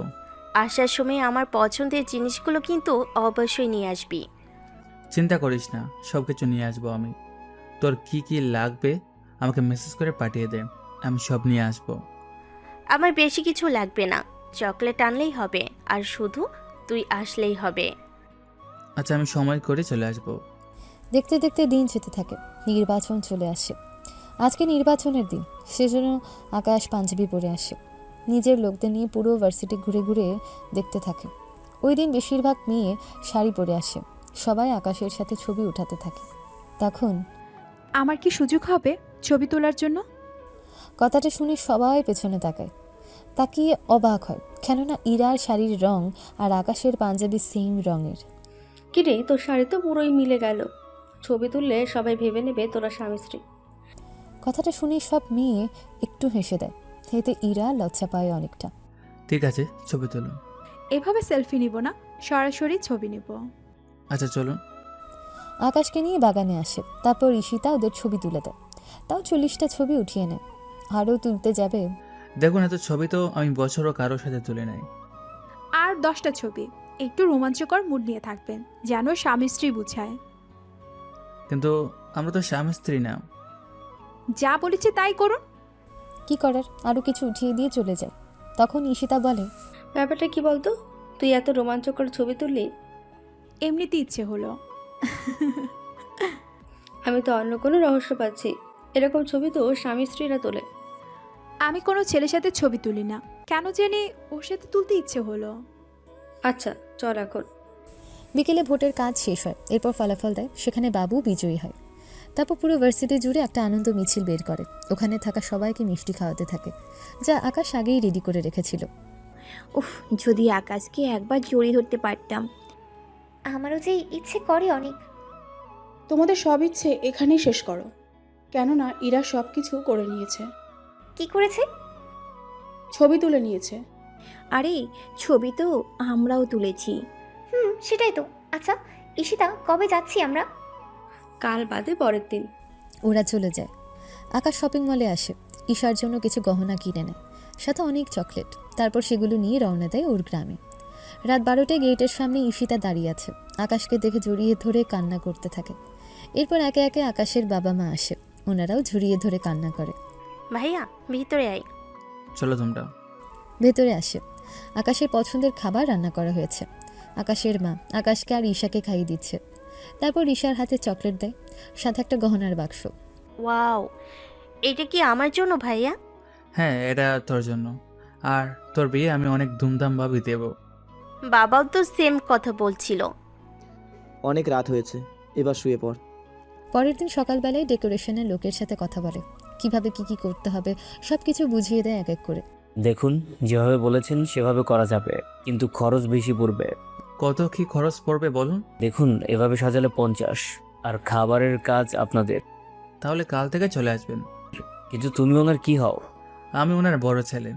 আসার সময় আমার পছন্দের জিনিসগুলো কিন্তু অবশ্যই নিয়ে আসবি। চিন্তা করিস না, সব কিছু নিয়ে আসবো আমি। তোর কি কি লাগবে আমাকে মেসেজ করে পাঠিয়ে দে, আমি সব নিয়ে আসবো। আমার বেশি কিছু লাগবে না, চকলেট আনলেই হবে, আর শুধু তুই আসলেই হবে। আচ্ছা, আমি সময় করে চলে আসবো। দেখতে দেখতে দিন যেতে থাকে। নির্বাচন চলে আসে। আজকে নির্বাচনের দিন, সেজন্য আকাশ পাঞ্জাবি পরে আসে। নিজের লোকদের নিয়ে পুরো ভার্সিটি ঘুরে ঘুরে দেখতে থাকে। ওই দিন বেশিরভাগ মেয়ে শাড়ি পরে আসে। সবাই আকাশের সাথে ছবি উঠাতে থাকে। তখন আমার কি সুযোগ হবে ছবি তোলার জন্য? কথাটা শুনে সবাই পেছনে তাকায়। তাকিয়ে অবাক হয়, কেননা ইরার শাড়ির রং আর আকাশের পাঞ্জাবি সেম রঙের। কিরে, তোর শাড়ি তো পুরোই মিলে গেল। ছবি তুললে সবাই ভেবে নেবে তোরা স্বামী স্ত্রী। কথাটা শুনে সব মেয়ে একটু হেসে দেয়। এতে ইরা লজ্জা পায় অনেকটা। ঠিক আছে, ছবি তুলুন। এভাবে সেলফি নিব না, সরাসরি ছবি নিব। আচ্ছা চলুন। আকাশকে নিয়ে বাগানে আসে। তারপর ঈশিতা ওদের ছবি তুলে দেয়। তাও 40টা ছবি উঠিয়ে নেয়। আরও তুলতে যাবে। দেখুন, এত ছবি তো আমি বছরও কারোর সাথে তুলে নাই। আর 10টা ছবি, একটু রোমাঞ্চকর মুড নিয়ে থাকবেন, যেন স্বামী স্ত্রী বুঝায়। কিন্তু আমরা তো স্বামী স্ত্রী না। যা বলেছি তাই করুন। কি করার, আরও কিছু উঠিয়ে দিয়ে চলে যায়। তখন ঈশিতা বলে, ব্যাপারটা কি বলতো, তুই এত রোমাঞ্চকর ছবি তুললি? এমনিতে ইচ্ছে হলো। আমি তো অন্য কোনো রহস্য পাচ্ছি। এরকম ছবি তো স্বামী স্ত্রীরা তোলে। আমি কোনো ছেলের সাথে ছবি তুলি না, কেন জানি ওর সাথে তুলতে ইচ্ছে হলো। আচ্ছা চল এখন। বিকেলে ভোটের কাজ শেষ হয়। এরপর ফলাফল দেয়, সেখানে বাবু বিজয়ী হয়। তারপর পুরো ভার্সিটি জুড়ে একটা আনন্দ মিছিল বের করে। ওখানে থাকা সবাইকে মিষ্টি খাওয়াতে থাকে, যা আকাশ আগেই রেডি করে রেখেছিল। উফ, যদি আকাশকে একবার জড়িয়ে ধরতে পারতাম। আমারও যে ইচ্ছে করে অনেক। তোমাদের সব ইচ্ছে এখানেই শেষ করো, কেননা ইরা সব কিছু করে নিয়েছে। কি করেছে? ছবি তুলে নিয়েছে। আরে ছবি তো আমরাও তুলেছি। সেটাই তো। আচ্ছা ঈশিতা, কবে যাচ্ছি আমরা? কাল বাদে পরের দিন। ওরা চলে যায়। আকাশ শপিং মলে আসে। ঈশার জন্য কিছু গহনা কিনে নেয়, সাথে অনেক চকলেট। তারপর সেগুলো নিয়ে রওনা দেয় ওর গ্রামে। রাত 12টায় গেটের সামনে ঈশিতা দাঁড়িয়ে আছে। আকাশকে দেখে জড়িয়ে ধরে কান্না করতে থাকে। এরপর একে একে আকাশের বাবা মা আসে। ওনারাও জড়িয়ে ধরে কান্না করে। ভাইয়া ভিতরে আয়। চলো তোমরা। ভেতরে আসে। আকাশের পছন্দের খাবার রান্না করা হয়েছে। আকাশের মা আকাশকে আর ঈশাকে খাইয়ে দিচ্ছে। তারপর ঈশার হাতে চকলেট দেয়, সাথে একটা গহনার বাক্স। ওয়াও, এটা কি আমার জন্য ভাইয়া? হ্যাঁ, এটা তোর জন্য। আর তোর বিয়ে আমি অনেক ধুমধামভাবে দেব। বাবাও তো সেম কথা বলছিল। অনেক রাত হয়েছে, এবার শুয়ে পড়। পরের দিন সকালবেলায় ডেকোরেশনের লোকের সাথে কথা বলে, কিভাবে কি করতে হবে সব কিছু বুঝিয়ে দেয় এক এক করে। দেখুন, যেভাবে বলেছেন সেভাবে করা যাবে, কিন্তু খরচ বেশি পড়বে। কত কি খরচ পড়বে বলুন? দেখুন, এভাবে সাজালে 50, আর খাবারের কাজ আপনাদের। তাহলে কাল থেকে চলে আসবেন। কিন্তু তুমি ওনার কি হও? আমি ওনার বড় ছেলে।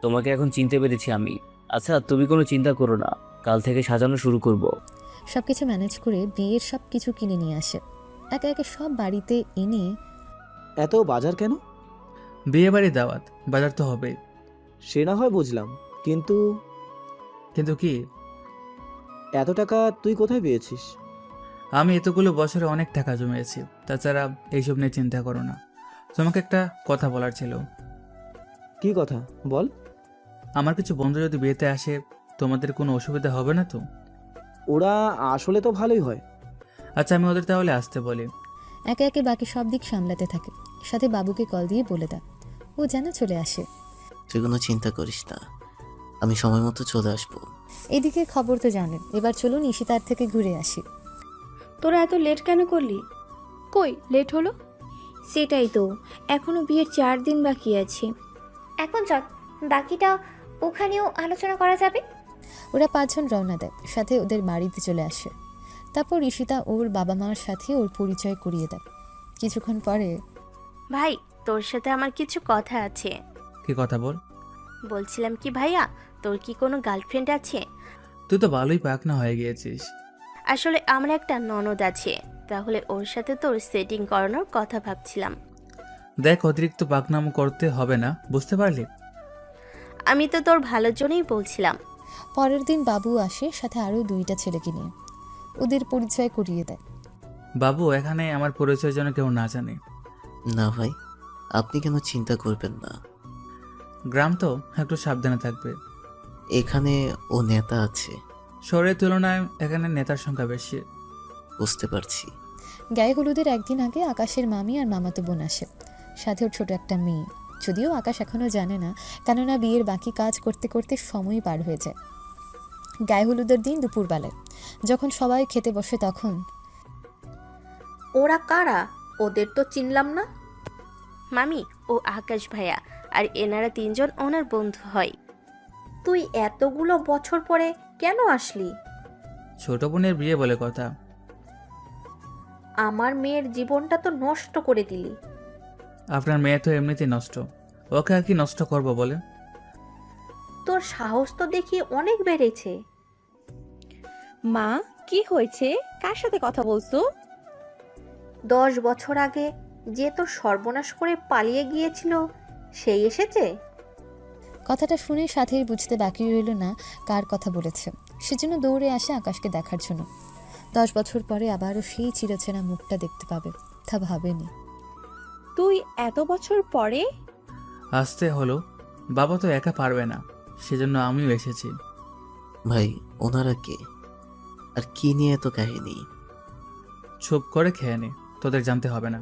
তোমাকে এখন চিনতে পেরেছি আমি। আচ্ছা, তুমি কোনো চিন্তা করো না, কাল থেকে সাজানো শুরু করব। সবকিছু ম্যানেজ করে বিয়ের সব কিছু কিনে নিয়ে আসে। একে একে সব বাড়িতে এনে। এত বাজার কেন? বিয়ে বাড়ি দাওয়াত, বাজার তো হবে। সে না হয় বুঝলাম, কিন্তু কিন্তু কি? এত টাকা তুই কোথায় পেয়েছিস? আমি এতগুলো বছরে অনেক টাকা জমিয়েছি, তাছাড়া এইসব নিয়ে চিন্তা করো না। তোমাকে একটা কথা বলার ছিল। কি কথা বল। আমার কিছু বন্ধু যদি বিয়েতে আসে, তোমাদের কোনো অসুবিধা হবে না তো? ওরা আসলে তো ভালোই হয়। আচ্ছা, আমি ওদের তাহলে আসতে বলি। একে একে বাকি সব দিক সামলাতে থাকে, সাথে বাবুকে কল দিয়ে বলে দেয় ও যেন চলে আসে। তুই কোনো চিন্তা করিস না, আমি সময় মতো চলে আসবো। এদিকে খবর তো জানেন, এবার চলুন ঈশিতার থেকে ঘুরে আসি। তোরা এত লেট কেন করলি? কই লেট হলো? সেটাই তো, এখনো বিয়ের 4 দিন বাকি আছে। এখন চল, বাকিটা ওখানেও আলোচনা করা যাবে। ওরা 5 জন রওনা দেয়, সাথে ওদের বাড়িতে চলে আসে। তারপর ঈশিতা ওর বাবা মার সাথে ওর পরিচয় করিয়ে দেয়। কিছুক্ষণ পরে, ভাই তোর সাথে আমার কিছু কথা আছে। কি কথা বল? বলছিলাম কি ভাইয়া, তোর কি কোনো গার্লফ্রেন্ড আছে? তুই তো ভালোই পাকনা হয়ে গিয়েছিস। আসলে আমার একটা ননদ আছে, তাহলে ওর সাথে তোর সেটিং করানোর কথা ভাবছিলাম। দেখ, অতিরিক্ত পাকনামো করতে হবে না, বুঝতে পারলি? আমি তো তোর ভালোর জন্যই বলছিলাম। পরের দিন বাবু আসে, সাথে আরও 2টা ছেলেকে নিয়ে ওদের পরিচয় করিয়ে দেয়। বাবু, এখানে আমার পরিচয় যেন কেউ না জানে। না ভাই, আপনি কেন চিন্তা করবেন না। গ্রাম তো, একটু সাবধানে থাকবে। এখানে ও নেতা আছে। শহরের তুলনায় এখানে নেতার সংখ্যা বেশি। বুঝতে পারছি। গায়ে হলুদের একদিন আগে আকাশের মামি আর মামাতো বোন আসে, সাথে ওর ছোট একটা মেয়ে। যদিও আকাশ এখনও জানে না, কেননা বিয়ের বাকি কাজ করতে করতে সময় পার হয়ে যায়। গায়ে হলুদের দিন দুপুরবেলায় যখন সবাই খেতে বসে, তখন ওরা কারা? ওদের তো চিনলাম না। মামি, ও আকাশ ভাইয়া, আর এনারা 3 জন ওনার বন্ধু হয়। তুই এতগুলো বছর পরে কেন আসলি? ছোট বোনের বিয়ে বলে কথা। আমার মেয়ের জীবনটা তো নষ্ট করে দিলি। আপনার মেয়ে তো এমনিতেই নষ্ট, ওকে আর কি নষ্ট করবো বলে? তোর সাহস তো দেখি অনেক বেড়েছে। মা, কি হয়েছে? কার সাথে কথা বলছো? 10 বছর আগে যে তোর সর্বনাশ করে পালিয়ে গিয়েছিল, সেই এসেছে। কথাটা শুনে সাথীর বুঝতে বাকি রইল না কার কথা বলেছে। সেজন্য দৌড়ে আসে আকাশকে দেখার জন্য। 10 বছর পরে আবারও সেই চিরচেনা মুখটা দেখতে পাবে, তা ভাবেনি। তুই এত বছর পরে? আসতে হলো, বাবা তো একা পারবে না, সেজন্য আমিও এসেছি। ভাই, ওনারা কে আর কি নিয়ে এত কাহিনী? চুপ করে খেয়ে নে, তোদের জানতে হবে না।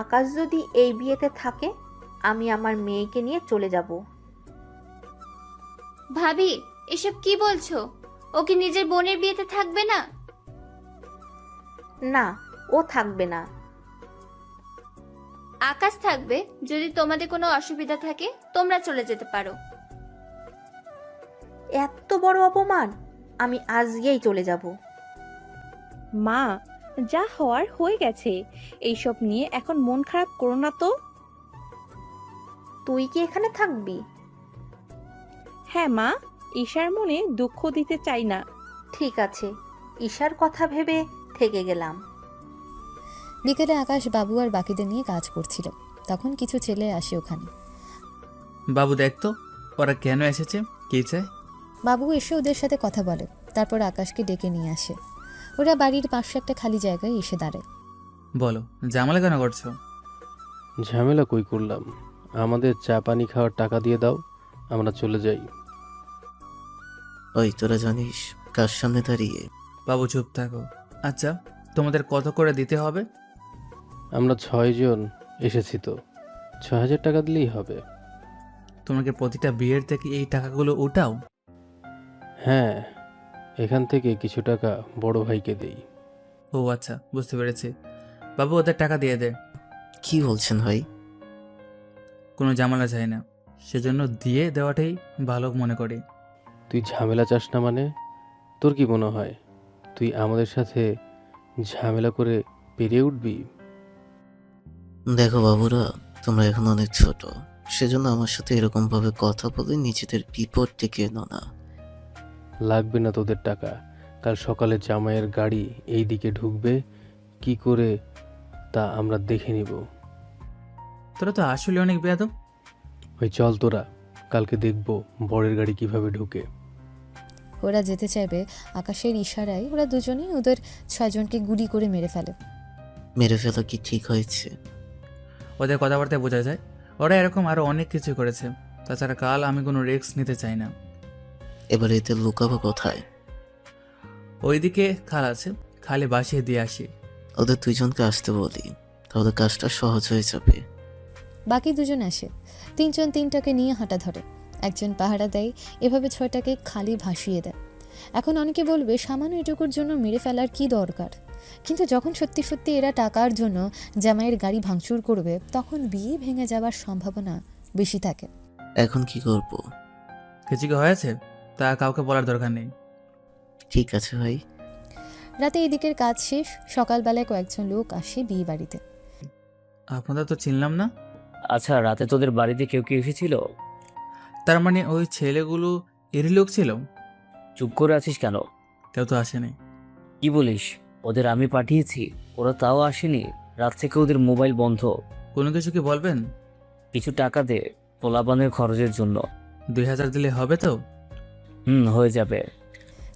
আকাশ যদি এই বিয়েতে থাকে, আমি আমার মেয়েকে নিয়ে চলে যাব। ভাবি, এসব কি বলছো? ও কি নিজের বোনের বিয়েতে থাকবে না? না, ও থাকবে না। আকাশ থাকবে। যদি তোমাদের কোনো অসুবিধা থাকে, তোমরা চলে যেতে পারো। এত বড় অপমান! আমি আজকেই চলে যাব। মা, যা হওয়ার হয়ে গেছে, এইসব নিয়ে এখন মন খারাপ করো না তো। তুই কি এখানে থাকবি? হ্যাঁ মা, ঈশার মনে দুঃখ দিতে চাই না। ঠিক আছে, ঈশার কথা ভেবে থেকে গেলাম। বিকেলে আকাশ বাবু আর বাকিদের নিয়ে কাজ করছিল, তখন কিছু ছেলে আসে ওখানে। বাবু, দেখতো ওরা কেন এসেছে, কি চায়? বাবু এসে ওদের সাথে কথা বলে, তারপর আকাশকে ডেকে নিয়ে আসে। ওরা বাড়ির পাশে একটা খালি জায়গায় এসে দাঁড়ায়। বলো, ঝামেলা কেন করছো? ঝামেলা কই করলাম, আমাদের চা পানি খাওয়ার টাকা দিয়ে দাও, আমরা চলে যাই। ওই, তোরা জানিস কার সামনে দাঁড়িয়ে? বাবু চুপ থাকো। আচ্ছা, তোমাদের কত করে দিতে হবে? আমরা 6 জন এসেছি তো, 6000 টাকা দিলেই হবে। তোমাকে প্রতিটা বিয়ের থেকে এই টাকাগুলো উঠাও? হ্যাঁ, এখান থেকে কিছু টাকা বড় ভাইকে দেই। ও আচ্ছা, বুঝতে পেরেছি। বাবু, ওদের টাকা দিয়ে দে। কি বলছেন ভাই? কোনো ঝামেলা চাই না, সেজন্য দিয়ে দেওয়াটাই ভালো মনে করি। তুই ঝামেলা চাস না মানে? তোর কি মনে হয় তুই আমাদের সাথে ঝামেলা করে পেরিয়ে উঠবি? দেখো বাবুরা, তোমরা এখন অনেক ছোট, সেজন্য আমার সাথে এরকম ভাবে কথা বলে নিজেদের বিপদ ডেকে এনো না। লাগবে না তোদের টাকা, কাল সকালে জামাইয়ের গাড়ি এই দিকে ঢুকবে, কি করে তা আমরা দেখে নিব। তোরা তো আসলে অনেক বেয়াদব। ওই চল তোরা, কালকে দেখবো বরের গাড়ি কিভাবে ঢুকে। ওরা যেতে চাইবে আকাশের ইশারায় ওরা দুজনেই ওদের 6 জনকে গুলি করে মেরে ফেলে। মেরে ফেলা কি ঠিক হয়েছে? ওদের কথাবার্তায় বোঝা যায় ওরা এরকম আরও অনেক কিছু করেছে। তাছাড়া কাল আমি কোনো রিস্ক নিতে চাই না। এবার এতে লুকাবো কোথায়? ওইদিকে খাল আছে, খালে বাসিয়ে দিয়ে আসি। ওদের 2 জনকে আসতে বলি, তাহলে কাজটা সহজ হয়ে যাবে। বাকি 2 জন আসে। 3 জন 3টাকে নিয়ে হাঁটা ধরে। একজন পাহারা দেয়, এভাবে 6টাকে খালি ভাসিয়ে দেয়। এখন অনেকে বলবে সামান্য এটুকুর জন্য মেরে ফেলার কি দরকার, কিন্তু যখন সত্যি সত্যি এরা টাকার জন্য জামাইয়ের গাড়ি ভাঙচুর করবে তখন বিয়ে ভেঙে যাওয়ার সম্ভাবনা বেশি থাকে। এখন কি করব? কিছু কি হয়েছে তা কাউকে বলার দরকার নেই। ঠিক আছে ভাই। রাতে এদিকের কাজ শেষ। সকালবেলায় কয়েকজন লোক আসে বিয়ে বাড়িতে। আপনাদের তো চিনলাম না। আচ্ছা, রাতে তোদের বাড়িতে কেউ কি এসেছিল? তার মানে ওই ছেলেগুলো এরই লোক ছিল? চুপ করে আছিস কেন? কেউ তো আসেনি। কি বলিস? ওদের আমি পাঠিয়েছি, ওরা তাও আসেনি? রাত থেকে ওদের মোবাইল বন্ধ। কোনো কিছু কি বলবেন? কিছু টাকা দে পোলাপানের খরচের জন্য। 2000 দিলে হবে তো? হয়ে যাবে।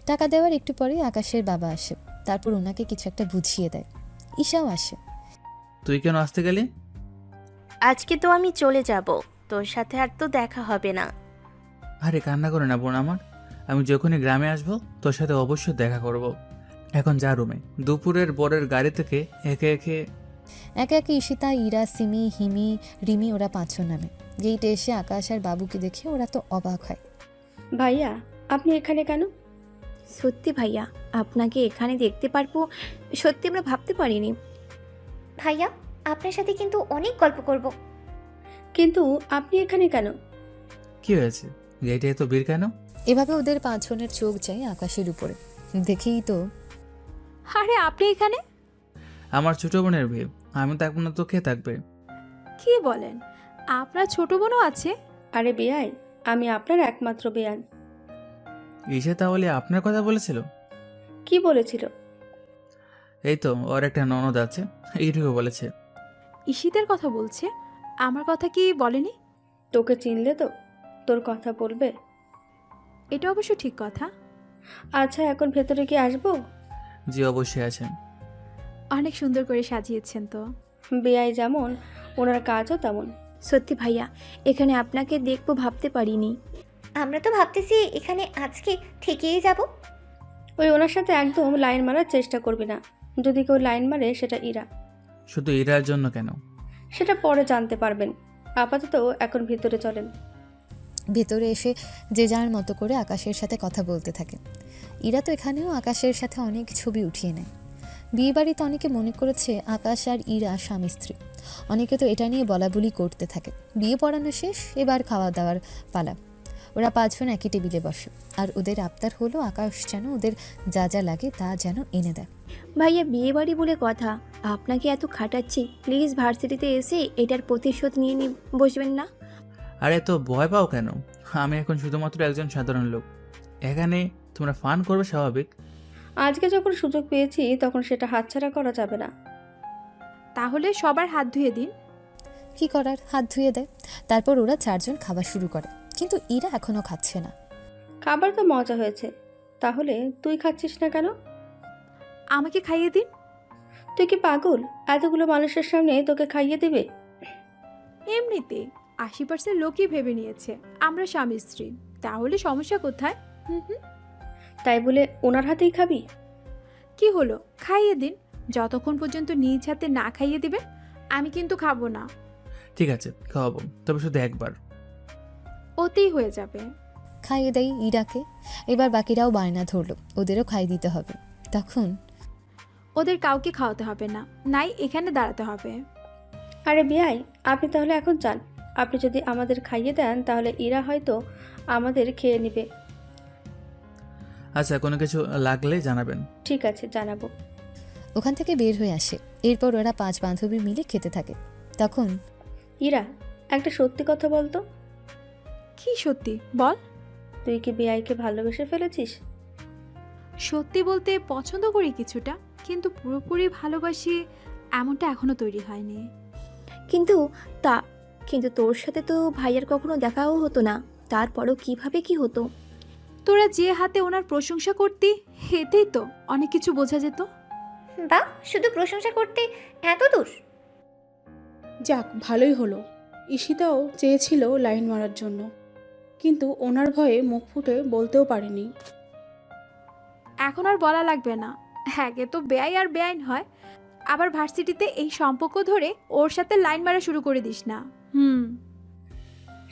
টাকা দেওয়ার একটু পরে আকাশের বাবা আসে। তারপর ওনাকে কিছু একটা বুঝিয়ে দেয়। ঈশাও আসে। তুই কেন আসতে গেলি? আজকে তো আমি চলে যাব, তোর সাথে আর তো দেখা হবে না। আরে কান্না করে না বোন আমার, আমি যখনই গ্রামে আসবো তোর সাথে অবশ্যই দেখা করব। এখন যা রুমে। দুপুরের বরের গাড়ি থেকে একে একে ঈশিতা, ইরা, সিমি, হিমি, রিমি ওরা 5 জন নামে। গেইটে এসে আকাশ আর বাবুকে দেখে ওরা তো অবাক হয়। ভাইয়া আপনি এখানে কেন? সত্যি ভাইয়া, আপনাকে এখানে দেখতে পারবো সত্যি আমরা ভাবতে পারিনি। ভাইয়া আপনার সাথে কিন্তু অনেক গল্প করব। কিন্তু আপনি এখানে কেন? কি হয়েছে? গেটে এত ভিড় কেন? এভাবে ওদের 5 জনের চোখ যায় আকাশের উপরে। দেখেই তো। আরে আপনি এখানে? আমার ছোট বোনের বিয়ে, আমি থাকবো না তো কে থাকবে? কি বলেন, আপনার ছোট বোনও আছে? আরে বেয়াই, আমি আপনার একমাত্র বেয়ান। ঈশা তাহলে আপনার কথা বলেছিল? কি বলেছিল? এই তো ওর একটা ননদ আছে, এইটুকু বলেছে। ঈশিতের কথা বলছে, আমার কথা কি বলেনি? তোকে চিনলে তো তোর কথা বলবে। এটা অবশ্য ঠিক কথা। আচ্ছা এখন ভেতরে কি আসবো? জি অবশ্যই আছেন। অনেক সুন্দর করে সাজিয়েছেন তো। বেয়াই যেমন ওনার কাজও তেমন। সত্যি ভাইয়া, এখানে আপনাকে দেখবো ভাবতে পারিনি। আমরা তো ভাবতেছি এখানে আজকে থেকেই যাব। ওই ওনার সাথে একদম লাইন মারার চেষ্টা করবি না। যদি কেউ লাইন মারে সেটা ইরা। শুধু ইরার জন্য কেন? সেটা পরে জানতে পারবেন। আপাতত এখন ভিতরে চলেন। ভেতরে এসে যে যার মতো করে আকাশের সাথে কথা বলতে থাকে। ইরা তো এখানেও আকাশের সাথে অনেক ছবি উঠিয়ে নেয়। বিয়ে বাড়িতে অনেকে মনে করেছে আকাশ আর ইরা স্বামী স্ত্রী। অনেকে তো এটা নিয়ে বলাবলি করতে থাকে। বিয়ে পড়ানো শেষ, এবার খাওয়া দাওয়ার পালা। ওরা 5 জন একই টেবিলে বসে। আর ওদের আবদার হলো আকাশ যেন ওদের যা যা লাগে তা যেন এনে দেয়। ভাইয়া বিয়ে বাড়ি বলে কথা, আপনাকে এত খাটাচ্ছি, প্লিজ ভার্সিটিতে এসে এটার প্রতিশোধ নিয়ে বসবেন না। আরে তো ভয় পাও কেন? আমি এখন শুধুমাত্র একজন সাধারণ লোক। এখানে তোমরা ফান করবে স্বাভাবিক। আজকে যখন সুযোগ পেয়েছি তখন সেটা হাতছাড়া করা যাবে না। তাহলে সবার হাত ধুয়ে দিন। কি করার, হাত ধুয়ে দেয়। তারপর ওরা 4 জন খাওয়া শুরু করে, কিন্তু ইরা এখনো খাচ্ছে না। খাবার তো মজা হয়েছে, তাহলে তুই খাচ্ছিস না কেন? আমাকে খাইয়ে দিন। তুই কি পাগল? এতগুলো মানুষের সামনে তোকে খাইয়ে দিবে? এমনিতে 80% লোকই ভেবে নিয়েছে আমরা স্বামী স্ত্রী, তাহলে সমস্যা কোথায়? তাই বলে ওনার হাতেই খাবি? কি হলো, খাইয়ে দিন। যতক্ষণ পর্যন্ত নিজ হাতে না খাইয়ে দিবেন আমি কিন্তু খাবো না। ঠিক আছে খাওয়াবো, তবে শুধু একবার। ওতেই হয়ে যাবে। খাইয়ে দেয় ইরাকে। এবার বাকিরাও বায়না ধরলো ওদেরও খাইয়ে দিতে হবে। তখন ওদের কাউকে খাওয়াতে হবে না, নাই এখানে দাঁড়াতে হবে। আরে বিয়াই, আপনি তাহলে এখন যান। আপনি যদি আমাদের খাইয়ে দেন তাহলে ইরা হয়তো আমাদের খেয়ে নেবে। আচ্ছা কোনো কিছু লাগলে জানাবেন। ঠিক আছে জানাবো। ওখান থেকে বের হয়ে আসে। এরপর ওরা 5 বান্ধবী মিলে খেতে থাকে। তখন ইরা, একটা সত্যি কথা বলতো। কি সত্যি বল? তুই কি বিয়াইকে ভালোবেসে ফেলেছিস? সত্যি বলতে পছন্দ করি কিছুটা, কিন্তু পুরোপুরি ভালোবাসি এমনটা এখনো তৈরি হয়নি। কিন্তু তোর সাথে তো ভাইয়ার কখনো দেখাও হতো না, তারপরও কিভাবে কি হতো? তোরা যে হাতে ওনার প্রশংসা করতি, এতেই তো অনেক কিছু বোঝা যেত। বা শুধু প্রশংসা করতে এত দূর? যাক, ভালোই হলো। ঈশিতাও চেয়েছিল লাইন মারার জন্য, কিন্তু ওনার ভয়ে মুখ ফুটে বলতেও পারেনি। এখন আর বলা লাগবে না, একে তো বেআই আর বেআইন হয়, আবার ভার্সিটিতে এই সম্পর্ক ধরে ওর সাথে লাইন মারা শুরু করে দিস না।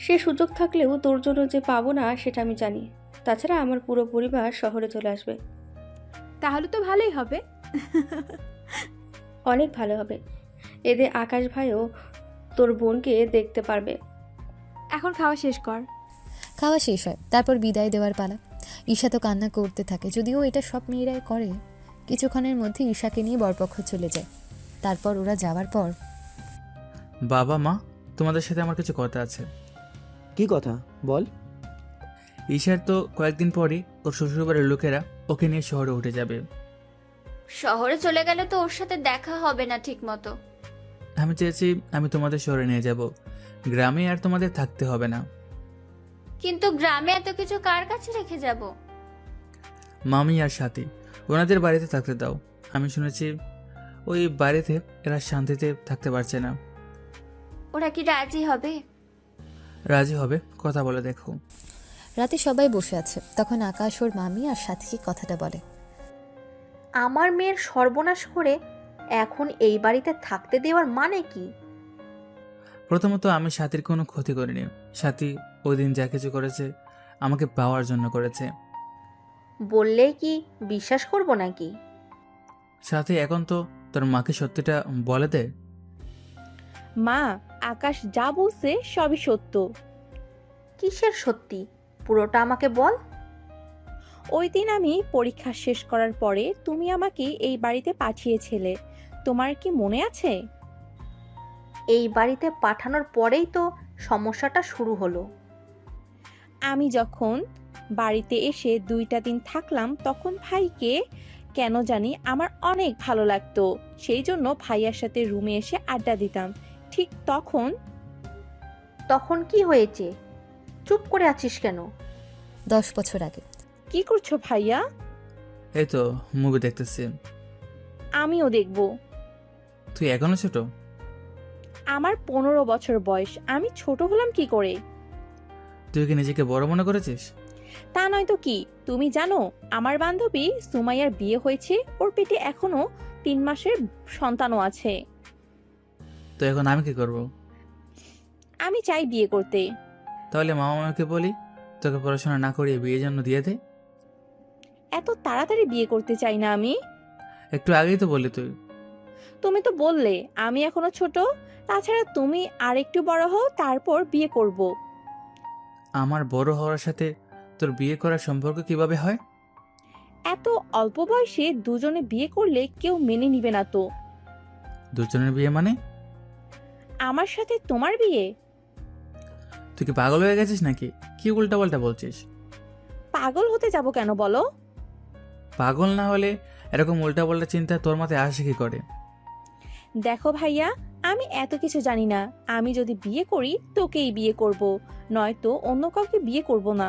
সে সুযোগ থাকলেও তোর জন্য যে পাবো না সেটা আমি জানি। তাছাড়া আমার পুরো পরিবার শহরে চলে আসবে। তাহলে তো ভালোই হবে। অনেক ভালো হবে। এদের আকাশ ভাইও তোর বোনকে দেখতে পারবে। এখন খাওয়া শেষ কর। খাওয়া শেষ হয়, তারপর বিদায় দেওয়ার পালা। ঈশা তো কান্না করতে থাকে, যদিও এটা সব মেয়েরাই করে। কিছুক্ষণের মধ্যে ঈশাকে নিয়ে বরপক্ষ চলে যায়। তারপর ওরা যাওয়ার পর বাবা মা, তোমাদের সাথে আমার কিছু কথা আছে। কি কথা বল। ঈশার তো কয়েকদিন পরই ওর শ্বশুরবাড়ির লোকেরা ওকে নিয়ে শহরে উঠে যাবে। শহরে চলে গেলে তো ওর সাথে দেখা হবে না ঠিক মতো। আমি চেয়েছি আমি তোমাদের শহরে নিয়ে যাব, গ্রামে আর তোমাদের থাকতে হবে না। কিন্তু গ্রামে এত কিছু কার কাছে রেখে যাব? মামি আর সাথী, ওনাদের বাড়িতে থাকতে দাও। আমি শুনেছি ওই বাড়িতে এরা শান্তিতে থাকতে পারছে না। ওরা কি রাজি হবে? রাজি হবে, কথা বলে দেখো। রাতে সবাই বসে আছে, তখন আকাশ ওর মামি আর সাথীকে কথাটা বলে। আমার মেয়ের সর্বনাশ করে এখন এই বাড়িতে থাকতে দেওয়ার মানে কি? প্রথমত আমি সাথীর কোনো ক্ষতি করিনি। সাথী ওই দিন যা কিছু করেছে আমাকে পাওয়ার জন্য করেছে। বললেই কি বিশ্বাস করব নাকি? সাথী এখন তো তোর মাকে সত্যিটা বলে দে। মা, আকাশ যা বলছে সবই সত্য। কিসের সত্যি? পুরোটা আমাকে বল। ওই দিন আমি পরীক্ষা শেষ করার পরে তুমি আমাকে এই বাড়িতে পাঠিয়েছিলে, তোমার কি মনে আছে? এই বাড়িতে পাঠানোর পরেই তো সমস্যাটা শুরু হলো। আমি যখন বাড়িতে এসে 2টা দিন থাকলাম, তখন ভাইকে কেন জানি আমার অনেক ভালো লাগতো। সেই জন্য ভাইয়ার সাথে রুমে এসে আড্ডা দিতাম। ঠিক তখন কি হয়েছে? চুপ করে আছিস কেন? 10 বছর আগে। কি করছো ভাইয়া? এই তো মুভি দেখতেছি। আমিও দেখব। তুই এখনো ছোট? আমার 15 বছর বয়স, আমি ছোট হলাম কি করে? তুই কি নিজেকে বড় মনে করেছিস? তা নয় তো কি। তুমি জানো আমার বান্ধবী সুমাইয়ার বিয়ে হয়েছে, ওর পেটে এখনো 3 মাসের সন্তানও আছে। তো এখন আমি কি করব? আমি চাই বিয়ে করতে। তাহলে মামা মামাকে বলি তোকে পড়াশোনা না করিয়ে বিয়ের জন্য দিয়ে দে। এত তাড়াতাড়ি বিয়ে করতে চাই না আমি। একটু আগেই তো বললি তুই। তুমি তো বললে আমি এখনো ছোট, তাছাড়া তুমি আর একটু বড় হও তারপর বিয়ে করব। আমার বড় হওয়ার সাথে তোর বিয়ে করার সম্পর্ক কিভাবে হয়? এত অল্প বয়সে দুজনে বিয়ে করলে কেউ মেনে নিবে না তো। দুজনের বিয়ে মানে? আমার সাথে তোমার বিয়ে? তুই কি পাগল হয়ে গেছিস নাকি? কি উল্টাপাল্টা বলছিস? পাগল হতে যাব কেন বলো? পাগল না হলে এরকম উল্টাপাল্টা চিন্তা তোর মাথায় আসে কি করে? দেখো ভাইয়া, আমি এত কিছু জানি না। আমি যদি বিয়ে করি তোকেই বিয়ে করব, নয়তো অন্য কাউকে বিয়ে করব না।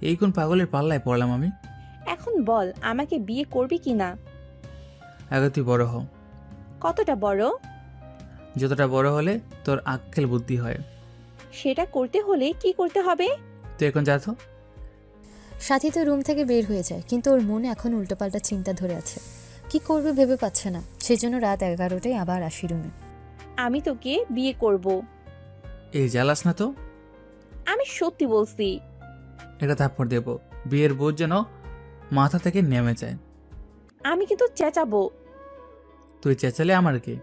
এই কোন পাগলের পাল্লায় পড়লাম আমি? এখন বল, আমাকে বিয়ে করবি কি না? আগে তুই বড় হ। কতটা বড়? যতটা বড় হলে তোর আক্কেল বুদ্ধি হয়। সেটা করতে হলে কি করতে হবে? তুই এখন যা তো। সাথী তো রুম থেকে বের হয়ে যায়, কিন্তু ওর মনে এখন উল্টোপাল্টা চিন্তা ধরে আছে। কি করবে ভেবে পাচ্ছে না, সেজন্য রাত 11টায় আবার আসি রুমে। আমি তোকে বিয়ে করব। এই জ্বালাস না তো। আমি সত্যি বলছি। এটা থাপ্পড় দেব, বিয়ের বোঝ যেন মাথা থেকে নেমে যায়। আমি কিন্তু চেঁচাবো। তুই চেঁচালে আমার কি?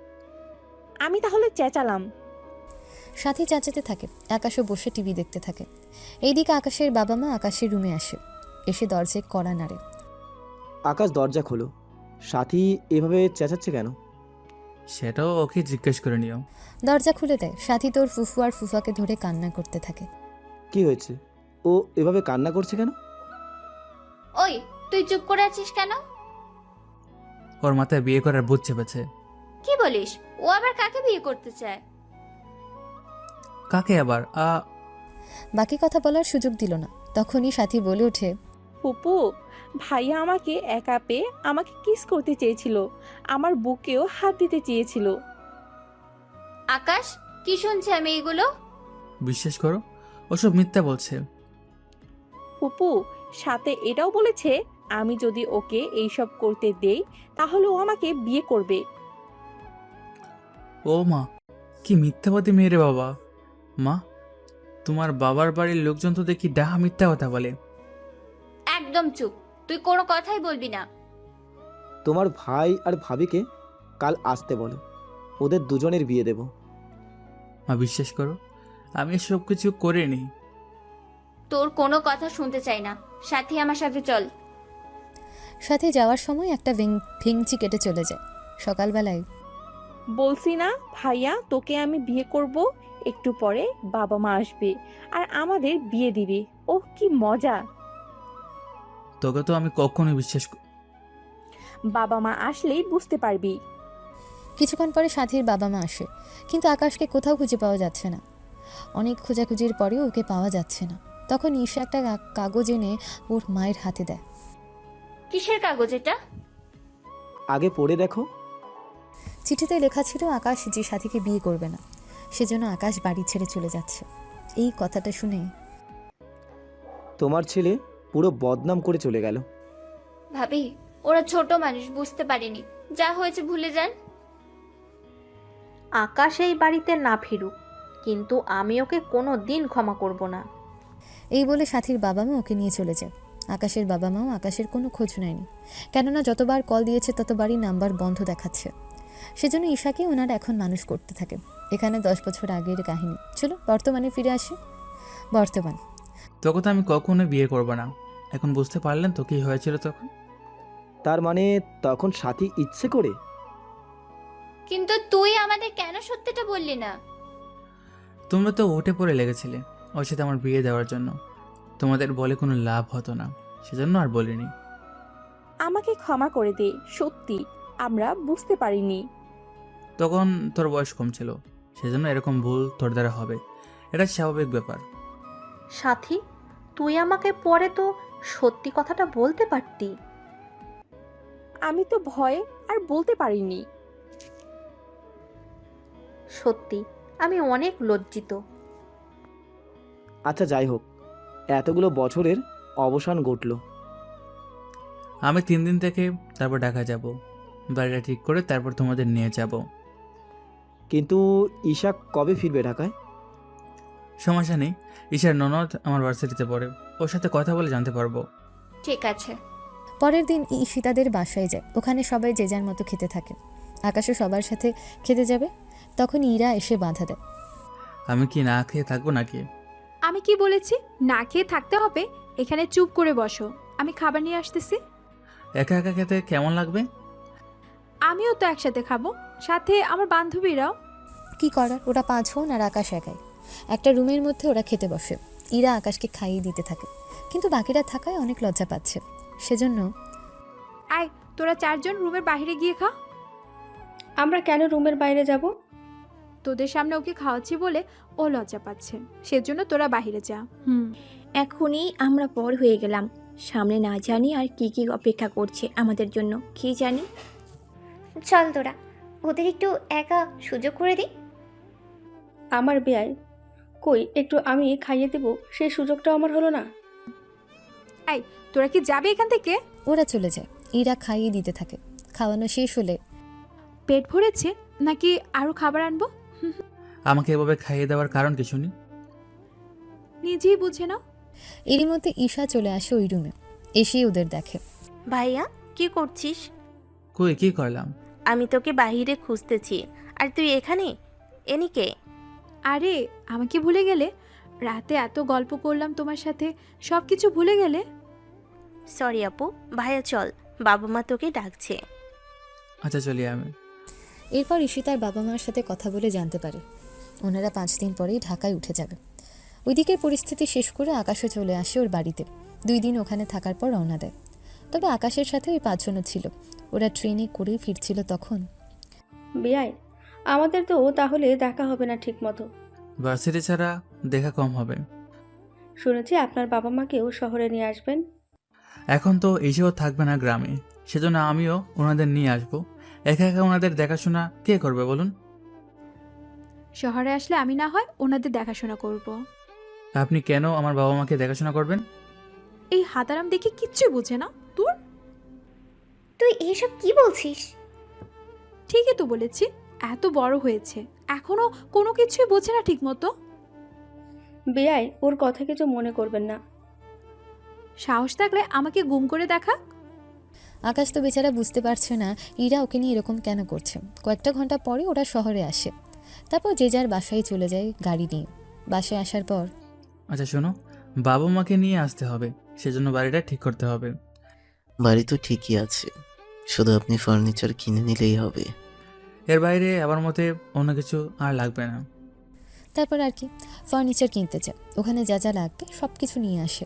আমি তাহলে চেঁচালাম। সাথী চেঁচাতে থাকে, আকাশও বসে টিভি দেখতে থাকে। এইদিকে আকাশের বাবা মা আকাশের রুমে আসে, এসে দরজায় কড়া নাড়ে। আকাশ দরজা খোলো। সাথী এভাবে চেঁচাচ্ছে কেন? সেটাও ওকে জিজ্ঞেস করে নিও। দরজা খুলে দেয়। সাথী তোর ফুফু আর ফুফাকে ধরে কান্না করতে থাকে। কি হয়েছে? ও এভাবে কান্না করছে কেন? ওই তুই চুপ করে আছিস কেন? ওর মাথায় বিয়ে করার বুঝ চেপেছে। কি বলিস? ও আবার কাকে বিয়ে করতে চায়? কাকে আবার? বাকি কথা বলার সুযোগ দিল না। তখনই সাথী বলে ওঠে, ফুপু, ভাইয়া আমাকে একা পেয়ে আমাকে কিস করতে চেয়েছিল, আমার বুকেও হাত দিতে চেয়েছিল। আকাশ, কি শুনছি আমি এগুলো? বিশ্বাস করো, ওসব মিথ্যা বলছে। ফুপু সাথে এটাও বলেছে আমি যদি ওকে এইসব করতে দেই তাহলে ও আমাকে বিয়ে করবে। ও মা, কি মিথ্যাবাদী মেয়ে রে বাবা। মা, তোমার বাবার বাড়ির লোকজন তো দেখি ডাহা মিথ্যা কথা বলে। একদম চুপ, তুই কোনো কথাই বলবি না। তোমার ভাই আর ভাবিকে কাল আসতে বলো, ওদের দুজনের বিয়ে দেব। মা বিশ্বাস করো, আমি সব কিছু করে নিই। তোর কোনো কথা শুনতে চাই না। সাথী, আমার সাথে চল। সাথে যাওয়ার সময় একটা ভেঙচি কেটে চলে যায়। সকালবেলায় বলছি না ভাইয়া তোকে আমি বিয়ে করব, একটু পরে বাবা মা আসবে আর আমাদের বিয়ে দিবে। ওহ কি মজা। তোকে তো আমি কখনোই বিশ্বাস বাবা মা আসলেই বুঝতে পারবি। কিছুক্ষণ পরে সাথীর বাবা মা আসে, কিন্তু আকাশকে কোথাও খুঁজে পাওয়া যাচ্ছে না। অনেক খোঁজাখুঁজির পরেও ওকে পাওয়া যাচ্ছে না। তখন ঈশা একটা কাগজ এনে ওর মায়ের হাতে দেয়। কিসের কাগজ এটা? আগে পড়ে দেখো। চিঠিতে লেখা ছিল আকাশ যে সাথীকে বিয়ে করবে না, সেজন্য আকাশ বাড়ি ছেড়ে চলে যাচ্ছে। এই কথাটা শুনে তোমার ছেলে পুরো বদনাম করে চলে গেল। ভাবি, ওরা ছোট মানুষ, বুঝতে পারেনি। যা হয়েছে ভুলে যান। আকাশ এই বাড়িতে না ফিরুক, কিন্তু আমি ওকে কোনো দিন ক্ষমা করব না। এই বলে সাথীর বাবা মা ওকে নিয়ে চলে যায়। আকাশের বাবা মাও আকাশের কোনো খোঁজ নেয়নি, কেননা যতবার কল দিয়েছে ততবারই নাম্বার বন্ধ দেখাচ্ছে। সেজন্য ঈশাকে ওনারা এখন মানুষ করতে থাকে। এখানে 10 বছর আগের কাহিনী। চলো বর্তমানে ফিরে আসি। বর্তমান। তোকে তো আমি কখনো বিয়ে করব না। এখন বুঝতে পারলেন তো কি হয়েছিল তখন? তার মানে তখন সাথী ইচ্ছে করে? কিন্তু তুই আমাদের কেন সত্যিটা বললি না? তোমরা তো উঠে পড়ে লেগেছিলে ওর সাথে আমার বিয়ে দেওয়ার জন্য। তোমাদের বলে কোনো লাভ হতো না, সেজন্য আর বলিনি। আমাকে ক্ষমা করে দে, সত্যি আমরা বুঝতে পারিনি। তখন তোর বয়স কম ছিল, সেজন্য এরকম ভুল তোর দ্বারা হবে, এটা স্বাভাবিক ব্যাপার। সাথী, তুই আমাকে পরে তো সত্যি কথাটা বলতে পারতি। আমি তো ভয়ে আর বলতে পারিনি। সত্যি আমি অনেক লজ্জিত। আচ্ছা যাই হোক, এতগুলো বছরের অবসান ঘটল। আমি 3 দিন থেকে তারপর ঢাকা যাব, বাড়িটা ঠিক করে তারপর তোমাদের নিয়ে যাব। কিন্তু ঈশা কবে ফিরবে ঢাকায়? সমস্যা নেই, ঈশার ননদ আমার ভার্সিটিতে পড়ে, ওর সাথে কথা বলে জানতে পারবো। ঠিক আছে। পরের দিন ঈশিতাদের বাসায় যায়। ওখানে সবাই যে যার মতো খেতে থাকে। আকাশও সবার সাথে খেতে যাবে। তখন ইরা এসে বাধা দেয়। আমি কি না খেয়ে থাকবো নাকি? আমি কি বলেছি না খেয়ে থাকতে হবে? এখানে চুপ করে বসো, আমি খাবার নিয়ে আসতেছি। একা একা খেতে কেমন লাগবে? আমিও তো একসাথে খাবো, সাথে আমার বান্ধবীরাও। কি করার, ওরা 5 জন আর আকাশ একাই। একটা রুমের মধ্যে ওরা খেতে বসে। ইরা আকাশকে খাইয়ে দিতে থাকে, কিন্তু বাকিরা থাকায় অনেক লজ্জা পাচ্ছে। সেজন্য আয়, তোরা 4 জন রুমের বাইরে গিয়ে খা। আমরা কেন রুমের বাইরে যাব? তোদের সামনে ওকে খাওয়াচ্ছি বলে ও লজ্জা পাচ্ছে, সেজন্য তোরা বাইরে যা। এখনই আমরা পর হয়ে গেলাম, সামনে না জানি আর কি কি অপেক্ষা করছে আমাদের জন্য, কি জানি। চল তোরা, ওদের একটু একা সুযোগ করে দিই। আমার বেয়াই কই, একটু আমি খাইয়ে দেব, সেই সুযোগটাও আমার হলো না। আয়, তোরা কি যাবে এখান থেকে? ওরা চলে যায়। ইরা খাইয়ে দিতে থাকে। খাওয়ানো শেষ হলে, পেট ভরেছে নাকি আরো খাবার আনবো? আমাকে এভাবে খাইয়ে দেওয়ার কারণ কি শুনি? নিজেই বুঝে নাও। এরই মধ্যে ঈশা চলে আসে ওই রুমে। এসেই ওদের দেখে। ভাইয়া কি করছিস? কই কি করলাম? আমি তোকে বাহিরে খুঁজতেছি আর তুই এখানে? এনিকে? আরে আমাকে ভুলে গেলে? রাতে এত গল্প করলাম তোমার সাথে, সব কিছু ভুলে গেলে? সরি আপু, ভাইয়া চল, বাবা মা তোকে ডাকছে। আচ্ছা চলি আমি। এরপর ঈশিতার বাবা মার সাথে কথা বলে জানতে পারে ওনারা 5 দিন পরেই ঢাকায় উঠে যাবে। ওইদিকের পরিস্থিতি শেষ করে আকাশও চলে আসে ওর বাড়িতে। 2 দিন ওখানে থাকার পর রওনা দেয়। তবে আকাশের সাথে ওই 5 জনও ছিল। ওরা ট্রেনে করে ফিরছিল তখন। বেয়াই, আমাদের তো তাহলে দেখা হবে না ঠিক মতো। ভার্সিটি ছাড়া দেখা কম হবে। শুনেছি আপনার বাবা মাকেও শহরে নিয়ে আসবেন। এখন তো এসেও থাকবে না গ্রামে, সেজন্য আমিও ওনাদের নিয়ে আসবো। একা একা ওনাদের দেখাশোনা কে করবে বলুন? শহরে আসলে আমি না হয় ওনাদের দেখাশোনা করব। আপনি কেন আমার বাবা মাকে দেখাশোনা করবেন? এই হাতারাম দেখে কিচ্ছুই বোঝে না তোর। তুই এসব কি বলছিস? ঠিকই তো বলেছি, এত বড় হয়েছে এখনো কোনো কিছুই বোঝে না ঠিক মতো। বেয়াই, ওর কথা কিছু মনে করবেন না। সাহস থাকলে আমাকে গুম করে দেখা। আকাশ তো বেচারা বুঝতে পারছে না ইরা ওকে নিয়ে এরকম কেন করছে। কয়েকটা ঘন্টা পরে ওরা শহরে আসে, তারপর যে যার বাসায় চলে যায় গাড়ি নিয়ে। বাসায় আসার পর আচ্ছা শোনো, বাবা মাকে নিয়ে আসতে হবে, সেজন্য বাড়িটা ঠিক করতে হবে। বাড়ি তো ঠিকই আছে, শুধু আপনি ফার্নিচার কিনে নিলেই হবে। এর বাইরে আমার মতে অন্য কিছু আর লাগবে না। তারপর আর কি, ফার্নিচার কিনতে যায়, ওখানে যা যা লাগবে সব কিছু নিয়ে আসে,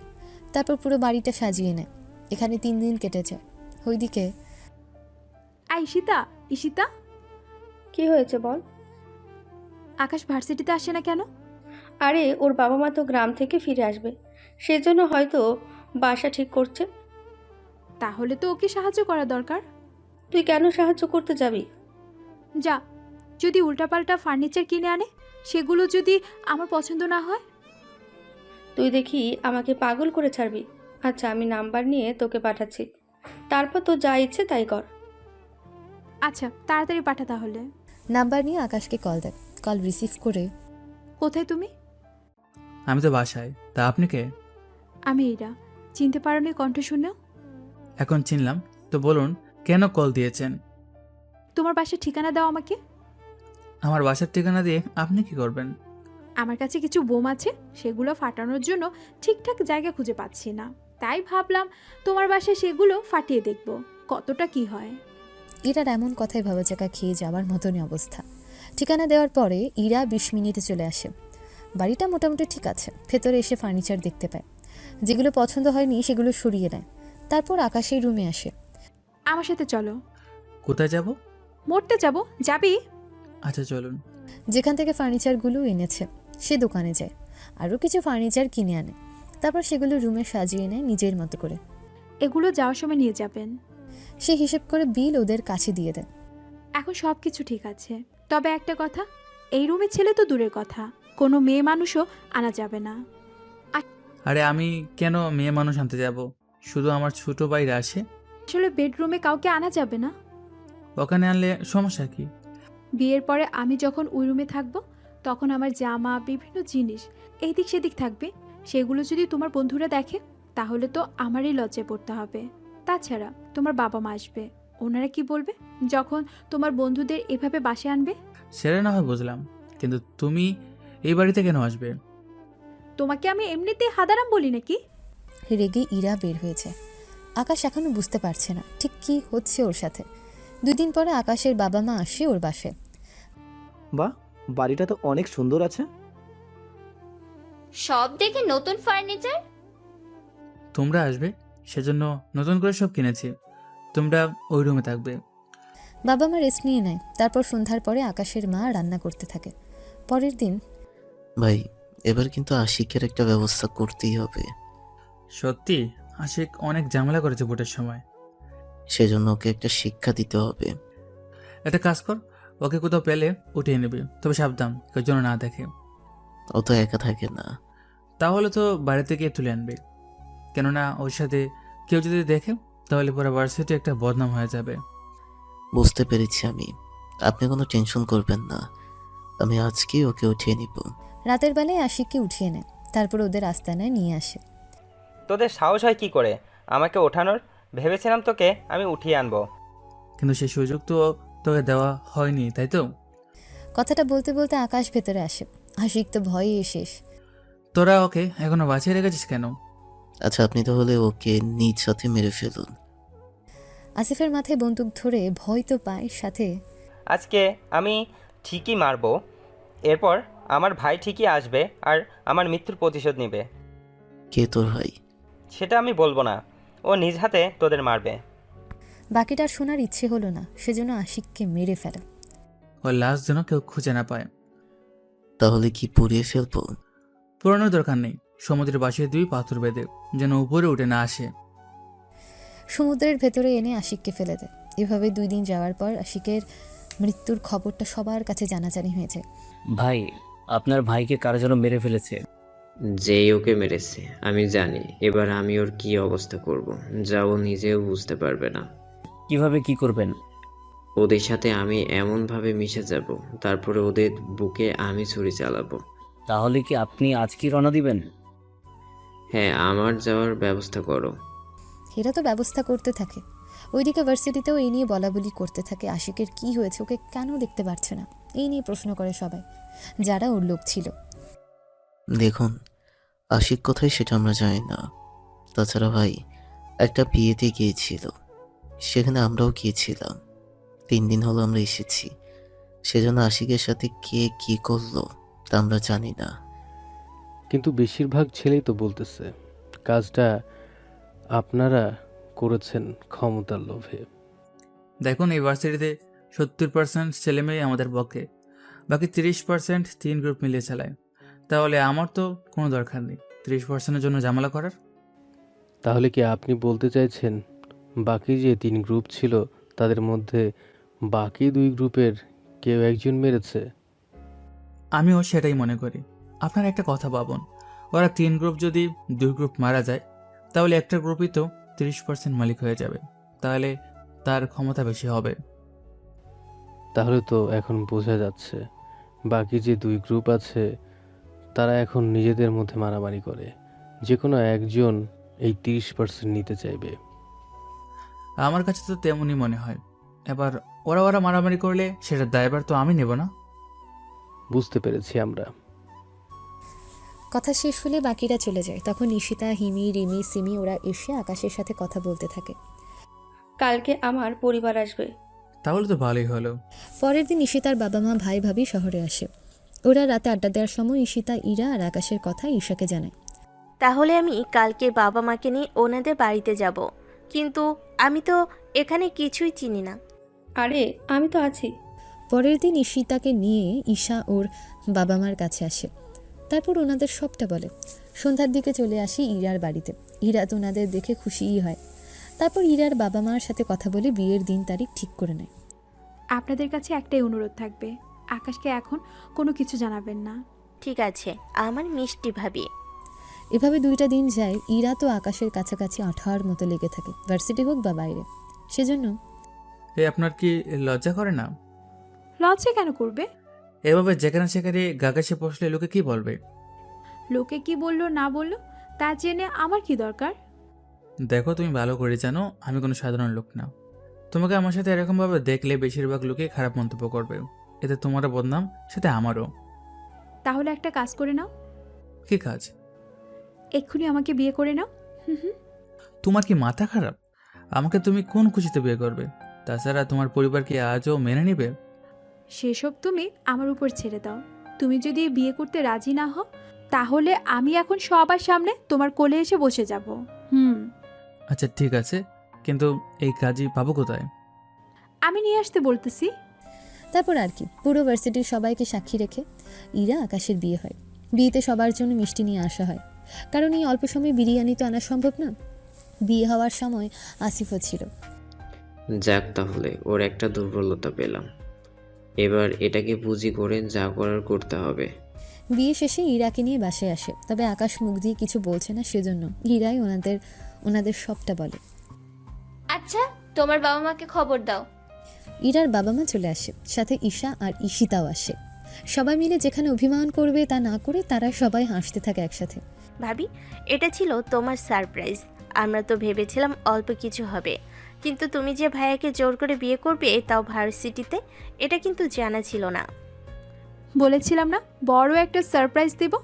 তারপর পুরো বাড়িটা সাজিয়ে নেয়। এখানে 3 দিন কেটে যায়। ওইদিকে ঈশিতা, ঈশিতা, কি হয়েছে বল? আকাশ ভার্সিটিতে আসে না কেন? আরে ওর বাবা মা তো গ্রাম থেকে ফিরে আসবে, সেজন্য হয়তো বাসা ঠিক করছে। তাহলে তো ওকে সাহায্য করা দরকার। তুই কেন সাহায্য করতে যাবি? যা, যদি উল্টাপাল্টা ফার্নিচার কিনে আনে, সেগুলো যদি আমার পছন্দ না হয়? তুই দেখি আমাকে পাগল করে ছাড়বি। আচ্ছা, আমি নাম্বার নিয়ে তোকে পাঠাচ্ছি, তারপর তো যা ইচ্ছে তাই কর। আচ্ছা, তাড়াতাড়ি পাঠা তাহলে। নাম্বার নিয়ে আকাশকে কল দেয়। কল রিসিভ করে, কোথায় তুমি? আমি তো বাসায়, তা আপনি কে? আমি ইরা। চিনতে পারোনি কণ্ঠ শুনেও? এখন চিনলাম, তো বলুন কেন কল দিয়েছেন? তোমার বাসার ঠিকানা দাও আমাকে। আমার বাসার ঠিকানা দিয়ে আপনি কি করবেন? আমার কাছে কিছু বোম আছে, সেগুলো ফাটানোর জন্য ঠিকঠাক জায়গা খুঁজে পাচ্ছি না, তাই ভাবলাম তোমার বাসায় সেগুলো ফাটিয়ে দেখব কতটা কি হয়। ইরার এমন কথায় ভাবাচাকা খেয়ে যাওয়ার মতনই অবস্থা। ঠিকানা দেওয়ার পরে ইরা 20 মিনিটে চলে আসে। বাড়িটা মোটামুটি ঠিক আছে। ভেতরে এসে ফার্নিচার দেখতে পায়, যেগুলো পছন্দ হয়নি সেগুলো সরিয়ে নেয়। তারপর আকাশের রুমে আসে। আমার সাথে চলো। কোথায় যাব? মরতে যাব, যাবি? আচ্ছা চলুন। যেখান থেকে ফার্নিচারগুলো এনেছে সে দোকানে যায়, আরও কিছু ফার্নিচার কিনে আনে। তারপর সেগুলো রুমে সাজিয়ে নেয় নিজের মতো করে। এগুলো যাওয়ার সময় নিয়ে যাবেন। সে হিসেব করে বিল ওদের কাছে দিয়ে দেয়। এখন সব কিছু ঠিক আছে, তবে একটা কথা, এই রুমে ছেলে তো দূরের কথা, কোনো মেয়ে মানুষও আনা যাবে না। আরে আমি কেন মেয়ে মানুষ আনতে যাব? শুধু আমার ছোট ভাইরা আসে। আসলে বেডরুমে কাউকে আনা যাবে না। ওখানে আনলে সমস্যা কি? বিয়ের পরে আমি যখন ওই রুমে থাকবো, তখন আমার জামা, বিভিন্ন জিনিস এইদিক সেদিক থাকবে। সেগুলো যদি তোমার বন্ধুরা দেখে, তাহলে তো আমারই লজ্জায় পড়তে হবে। তাছাড়া তোমার বাবা মা আসবে, ওনারা কি বলবে যখন তোমার বন্ধুদের এভাবে বাসায় আনবে? সেটা না হয় বুঝলাম, কিন্তু তুমি এই বাড়িতে কেন আসবে? তোমাকে আমি এমনিতেই হাদারাম বলি নাকি? রেগে ইরা বের হয়েছে। আকাশ এখনো বুঝতে পারছে না ঠিক কি হচ্ছে ওর সাথে। 2 দিন পরে আকাশের বাবা মা আসে ওর বাসায়। বাহ, বাড়িটা তো অনেক সুন্দর আছে। সব দেখে নতুন ফার্নিচার। তোমরা আসবে সেজন্য নতুন করে সব কিনেছি, তোমরা ওই রুমে থাকবে। বাবা মা রেস্ট নিয়ে নেয়। তারপর সন্ধ্যার পরে আকাশের মা রান্না করতে থাকে। পরের দিন, ভাই এবার কিন্তু আশিকের একটা ব্যবস্থা করতেই হবে। সত্যি আশিক অনেক ঝামেলা করেছে ভোটের সময়, সেজন্য ওকে একটা শিক্ষা দিতে হবে। একটা কাজ কর, ওকে কোথাও পেলে উঠিয়ে নেবে, তবে সাবধান কেউ যেন না দেখে। ও তো একা থাকে না। তাহলে তো বাড়ি থেকে তুলে আনবে, কেননা ওর সাথে কেউ যদি দেখে তাহলে পুরো ভার্সিটি একটা বদনাম হয়ে যাবে। বুঝতে পেরেছি আমি, আপনি কোনো টেনশন করবেন না, আমি আজকেই ওকে উঠিয়ে নিব। রাতের বেলায় আশিককে উঠিয়ে নেয়। তারপর ওদের আস্তানায় নিয়ে আসে। তোদের সাহস হয় কি করে আমাকে ওঠানোর? ভেবেছিলাম তোকে আমি উঠিয়ে আনবো। কিন্তু সেই সুযোগ তো তোকে দেওয়া হয়নি, তাই তো? কথাটা বলতে বলতে আকাশ ভেতরে আসে। আশিক তো ভয়ে শেষ। তোরা ওকে এখনো বাঁচিয়ে রেখেছিস কেন? আচ্ছা আপনি তাহলে ওকে নিজ সাথে মেরে ফেলুন। আসিফের মাথায় বন্দুক ধরে ভয় তো পায়, সাথে আজকে আমি ঠিকই মারবো, এরপর আমার ভাই ঠিকই আসবে আর আমার মৃত্যুর প্রতিশোধ নেবে। কে তোর ভাই? সেটা আমি বলবো না, ও নিজ হাতে তোদের মারবে। বাকিটার শোনার ইচ্ছে হলো না, সেজন্য আশিককে মেরে ফেলে। ওর লাশ যেন কেউ খুঁজে না পায়। তাহলে কি পুড়িয়ে ফেলবো? পুরানোর দরকার নেই, সমুদ্রের পাশে 2 পাথর বেঁধে, যেন উপরে উঠে না আসে। সমুদ্রের ভেতরে এনে আশিককে ফেলে দেয়। এভাবে 2 দিন যাওয়ার পর আশিকের মৃত্যুর খবরটা সবার কাছে জানাজানি হয়ে যায়। ভাই, আপনার ভাইকে কারা যেন মেরে ফেলেছে। যেই ওকে মেরেছে আমি জানি। এবার আমি ওর কি অবস্থা করব যা ও নিজেও বুঝতে পারবে না। কিভাবে কি করবেন? ওদের সাথে আমি এমনভাবে মিশে যাব, তারপরে ওদের বুকে আমি ছুরি চালাবো। তাহলে কি আপনি আজকে রওনা দিবেন? হ্যাঁ, আমার যাওয়ার ব্যবস্থা করো। এরা তো ব্যবস্থা করতে থাকে। ওইদিকে ভার্সিটিতেও এই নিয়ে বলাবলি করতে থাকে, আশিকের কি হয়েছে, ওকে কেন দেখতে পারছে না, এই নিয়ে প্রশ্ন করে সবাই, যারা ওর লোক ছিল। দেখুন, আশিক কোথায় সেটা আমরা জানি না। তাছাড়া ভাই একটা বিয়েতে গিয়েছিল, সেখানে আমরাও গিয়েছিলাম। 3 দিন হলো আমরা এসেছি। সেজন্য আশিকের সাথে কে কি করলো তা আমরা জানি না। কিন্তু বেশিরভাগ ছেলেই তো বলতেছে কাজটা আপনারা করেছেন ক্ষমতার লোভে। দেখুন, এই ভার্সিটিতে 70% ছেলেমেয়ে আমাদের পক্ষে, বাকি 30% 3 গ্রুপ মিলিয়ে চালায়। তাহলে আমার তো কোনো দরকার নেই 30%-এর জন্য ঝামেলা করার। তাহলে কি আপনি বলতে চাইছেন বাকি যে 3 গ্রুপ ছিল তাদের মধ্যে বাকি 2 গ্রুপের কেউ একজন মেরেছে? আমিও সেটাই মনে করি। আপনার একটা কথা ভাবুন, ওরা 3 গ্রুপ যদি 2 গ্রুপ মারা যায়, তাহলে একটা গ্রুপই তো 30% মালিক হয়ে যাবে। তাহলে তার ক্ষমতা বেশি হবে। তাহলে তো এখন বোঝা যাচ্ছে বাকি যে 2 গ্রুপ আছে তারা এখন নিজেদের মধ্যে মারামারি করে। যে কোনো একজন এই 30% নিতে চাইবে। আমার কাছে তো তেমনই মনে হয়। এবার ওরা মারামারি করলে সেটার দায়ভার তো আমি নেব না। বুঝতে পেরেছি আমরা। কথা শেষ হলে বাকিরা চলে যায়। তখন ঈশিতা, হিমি, রিমি, সিমি ওরা এসে আকাশের সাথে কথা বলতে থাকে। কালকে আমার পরিবার আসবে। তাহলে তো ভালোই হলো। পরের দিন ঈশিতার বাবা মা ভাই ভাবি শহরে আসে। ওরা রাতে আড্ডা দেওয়ার সময় ঈশিতা, ইরা আর আকাশের কথা ঈশাকে জানায়। তাহলে আমি কালকে বাবা মাকে নিয়ে ওনাদের বাড়িতে যাব, কিন্তু আমি তো এখানে কিছুই চিনি না। আরে আমি তো আছি। পরের দিন ঈশিতাকে নিয়ে ঈশা ওর বাবা মার কাছে আসে। তারপর ওনাদের সবটা বলে। সন্ধ্যার দিকে চলে আসি ইরার বাড়িতে। ইরা তো ওনাদের দেখে খুশিই হয়। তারপর ইরার বাবা মার সাথে কথা বলে বিয়ের দিন তারিখ ঠিক করে নেয়। আপনাদের কাছে একটাই অনুরোধ থাকবে, আকাশকে এখন কোনো কিছু জানাবেন না। ঠিক আছে, আমার মিষ্টি ভাবি। এভাবে 2টা দিন যায়। ইরা তো আকাশের কাছাকাছি আঠার মতো লেগে থাকে, ভার্সিটি হোক বা বাইরে। সেজন্য আপনার কি লজ্জা করে না? লজ্জা কেন করবে? এভাবে যেখানে সেখানে গাগাসে বসলে লোকে কি বলবে? লোকে কি বললো না বললো তা জেনে আমার কি দরকার? দেখো, তুমি ভালো করে জানো আমি কোনো সাধারণ লোক না। তোমাকে আমার সাথে এরকমভাবে দেখলে বেশিরভাগ লোকে খারাপ মন্তব্য করবে। এতে তোমারও বদনাম, সাথে আমারও। তাহলে একটা কাজ করে নাও। কি কাজ? এক্ষুনি আমাকে বিয়ে করে নাও। তোমার কি মাথা খারাপ? আমাকে তুমি কোন খুশিতে বিয়ে করবে? তাছাড়া তোমার পরিবার কি আজও মেনে নেবে? সেসব তুমি আমার উপর ছেড়ে দাও। তুমি যদি বিয়ে করতে রাজি না হও, তাহলে আমি এখন সবার সামনে তোমার কোলে এসে বসে যাব। আচ্ছা ঠিক আছে, কিন্তু এই কাজই পাবো কোথায়? আমি নিয়ে আসতে বলতেছি। তারপর আর কি, পুরো ভার্সিটির সবাইকে সাক্ষী রেখে ইরা আকাশের বিয়ে হয়। বিয়েতে সবার জন্য মিষ্টি নিয়ে আসা হয়, কারণ এই অল্প সময় বিরিয়ানি তো আনা সম্ভব না। বিয়ে হওয়ার সময় আসিফও ছিল। যাক, তাহলে ওর একটা দুর্বলতা পেলাম। এবার এটাকে পুঁজি করে যা করার করতে হবে। বিয়ে শেষে ইরাকে নিয়ে বাসায় আসে, তবে আকাশ মুখ দিয়ে কিছু বলছে না, সেজন্য ইরাই ওনাদের সবটা বলে। আচ্ছা, তোমার বাবা মাকে খবর দাও। ইরার বাবা মা চলে আসে, সাথে ঈশা আর ঈশিতাও আসে। সবাই মিলে যেখানে অভিমান করবে তা না করে তারা সবাই হাসতে থাকে একসাথে। ভাবি, এটা ছিল তোমার সারপ্রাইজ। আমরা তো ভেবেছিলাম অল্প কিছু হবে, কিন্তু তুমি যে ভাইয়াকে জোর করে বিয়ে করবে, তাও ভার্সিটিতে, এটা কিন্তু জানা ছিল না। বলেছিলাম না বড় একটা সারপ্রাইজ দেব,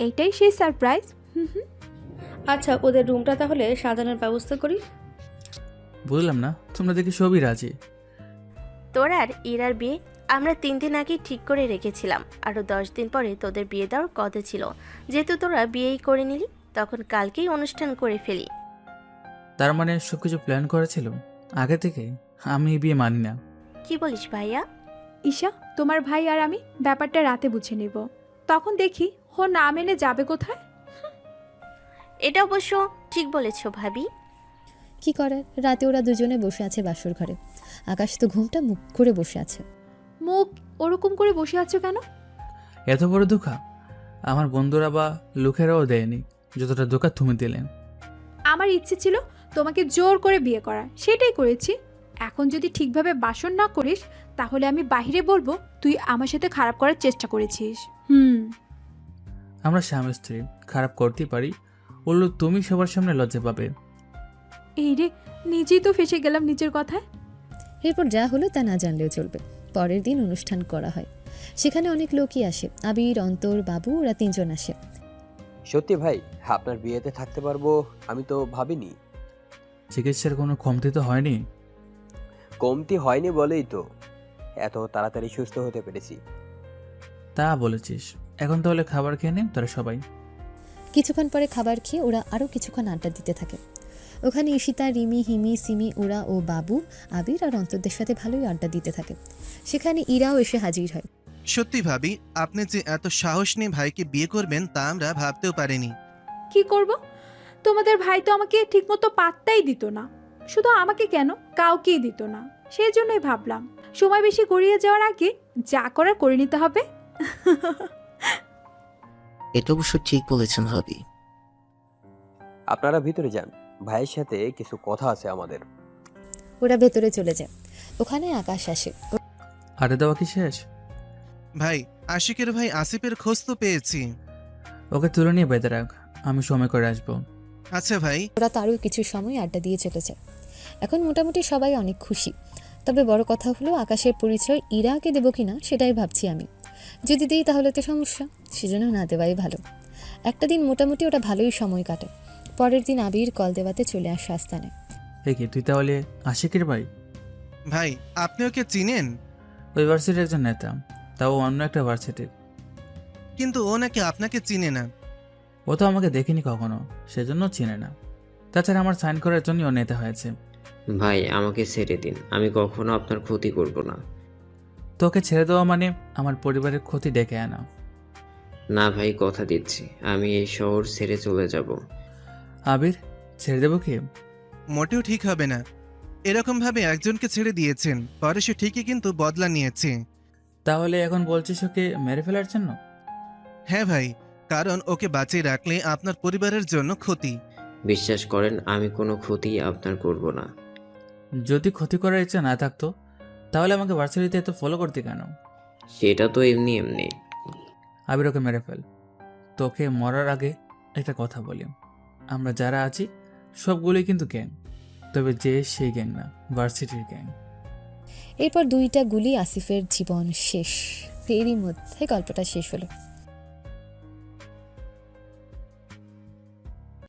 এইটাই সেই সারপ্রাইজ। আচ্ছা, ওদের রুমটা তাহলে সাজানোর ব্যবস্থা করি। বুঝলাম না, তোমরা দেখি সবই রাজি। তোর আর ইরার বিয়ে আমরা 3 দিন আগে ঠিক করে রেখেছিলাম। আরও 10 দিন পরে তোদের বিয়ে দেওয়ার কথা ছিল। যেহেতু তোরা বিয়েই করে নিলি, তখন কালকেই অনুষ্ঠান করে ফেলি। তার মানে সবকিছু প্ল্যান করা ছিল আগে থেকে? আমি এই বিয়ে মানি না। কি বলিস ভাইয়া? ঈশা, তোমার ভাই আর আমি ব্যাপারটা রাতে বুঝে নেব, তখন দেখি ও না মেনে যাবে কোথায়। এটা অবশ্য ঠিক বলেছ ভাবি। কি করার, রাতে ওরা দুজনে বসে আছে বাসর ঘরে। আকাশ তো ঘুমটা মুখ করে বসে আছে। মুখ ওরকম করে বসে আছো কেন? এত বড় ধোঁকা আমার বন্ধুরা বা লোকেরাও দেয়নি যতটা ধোঁকা তুমি দিলেন। আমার ইচ্ছে ছিল তোমাকে জোর করে বিয়ে করা, সেটাই করেছি। এখন যদি ঠিকভাবে বাসন না করিস তাহলে আমি বাইরে বলবো তুই আমার সাথে খারাপ করার চেষ্টা করেছিস। আমরা স্বামী স্ত্রী, খারাপ করতেই পারি, বললো তুমি সবার সামনে লজ্জা পাবে। এই রে, নিজেই তো ফেসে গেলাম নিজের কথায়। এরপর যা হলো তা না জানলেও চলবে। পরের দিন অনুষ্ঠান করা হয়। সেখানে অনেক লোকই আসে। আবির, অন্তর, বাবু ওরা 3 জন আসে। সত্যি ভাই, আপনার বিয়েতে থাকতে পারবো আমি তো ভাবিনি। চিকিৎসার কোনো কমতি তো হয়নি? কমতি হয়নি বলেই তো এত তাড়াতাড়ি সুস্থ হতে পেরেছি। তা বলেছিস। এখন তাহলে খাবার খেয়ে নিন তোরা সবাই। কিছুক্ষণ পরে খাবার খেয়ে ওরা আরও কিছুক্ষণ আড্ডা দিতে থাকে। ওখানে ঈশিতা, রিমি, হিমি, সিমি, ওরা ও বাবু, আবির আর অন্তরদের সাথে ভালোই আড্ডা দিতে থাকে। সেখানে ইরাও এসে হাজির হয়। সত্যি ভাবি, আপনি যে এত সাহস নিয়ে ভাইকে বিয়ে করবেন তা আমরা ভাবতেও পারিনি। কি করব? তোমাদের ভাই তো আমাকে ঠিকমতো পাত্তাই দিত না। শুধু আমাকে কেন, কাউকেই দিত না। সেই জন্যই ভাবলাম সময় বেশি গড়িয়ে যাওয়ার আগে যা করার করে নিতে হবে। এটা অবশ্য ঠিক বলেছেন ভাবি। আপনারা ভিতরে যান, ভাইয়ের সাথে কিছু কথা আছে আমাদের। ওরা ভেতরে চলে যায়। ওখানে আকাশ আসে। আরে দেওয়া কি শেষ? ভাই, আশিকের ভাই আসিফের খোঁজ তো পেয়েছি। ওকে তুলে নিয়ে বেঁধে রাখ, আমি সময় করে আসবো। আচ্ছা ভাই। ওরা তো আরও কিছু সময় আড্ডা দিয়ে চলে যায়। এখন মোটামুটি সবাই অনেক খুশি। তবে বড় কথা হলো আকাশের পরিচয় ইরাকে দেবো কিনা সেটাই ভাবছি আমি। যদি দিই তাহলে তো সমস্যা, সেজন্য না দেওয়াই ভালো। একটা দিন মোটামুটি ওটা ভালোই সময় কাটে। পরের দিন আবির কল দেওয়াতে চলে আসে আস্তানে। কি তুই তাহলে আশিকের ভাই? ভাই, আপনি ওকে চিনেন? ওই ভার্সিটির একজন নেতা, তাও অন্য একটা ভার্সিটির। কিন্তু ও নাকি আপনাকে চিনে না। ও তো আমাকে দেখেনি কখনো, সেজন্য চিনে না। তাছাড়া আমার সাইন করার জন্য ও নেতা হয়েছে। ভাই আমাকে ছেড়ে দিন, আমি কখনো আপনার ক্ষতি করব না। তোকে ছেড়ে দেওয়া মানে আমার পরিবারের ক্ষতি ডেকে আনা। না ভাই, কথা দিচ্ছি আমি এই শহর ছেড়ে চলে যাব। আবির, ছেড়ে দেবো কি? মোটেও ঠিক হবে না। এরকম ভাবে একজনকে ছেড়ে দিয়েছেন, পরে সে ঠিকই কিন্তু বদলা নিয়েছে। তাহলে এখন বলছিস ওকে মেরে ফেলার জন্য? হ্যাঁ ভাই, কারণ ওকে বাঁচিয়ে রাখলে আপনার পরিবারের জন্য ক্ষতি। বিশ্বাস করেন, আমি কোনো ক্ষতি আপনার করব না। যদি ক্ষতি করার ইচ্ছা না থাকতো তাহলে আমাকে ভার্সিটিতে এত ফলো করতে কেন? সেটা তো এমনি এমনি। আবির, ওকে মেরে ফেল। তোকে মরার আগে একটা কথা বলি, আমরা যারা আছি সবগুলোই কিন্তু গ্যাং, তবে যে সেই গ্যাং না, ভার্সিটির গ্যাং। এরপর 2টা গুলি আসিফের জীবন শেষ। এরই মধ্যে গল্পটা শেষ হলো।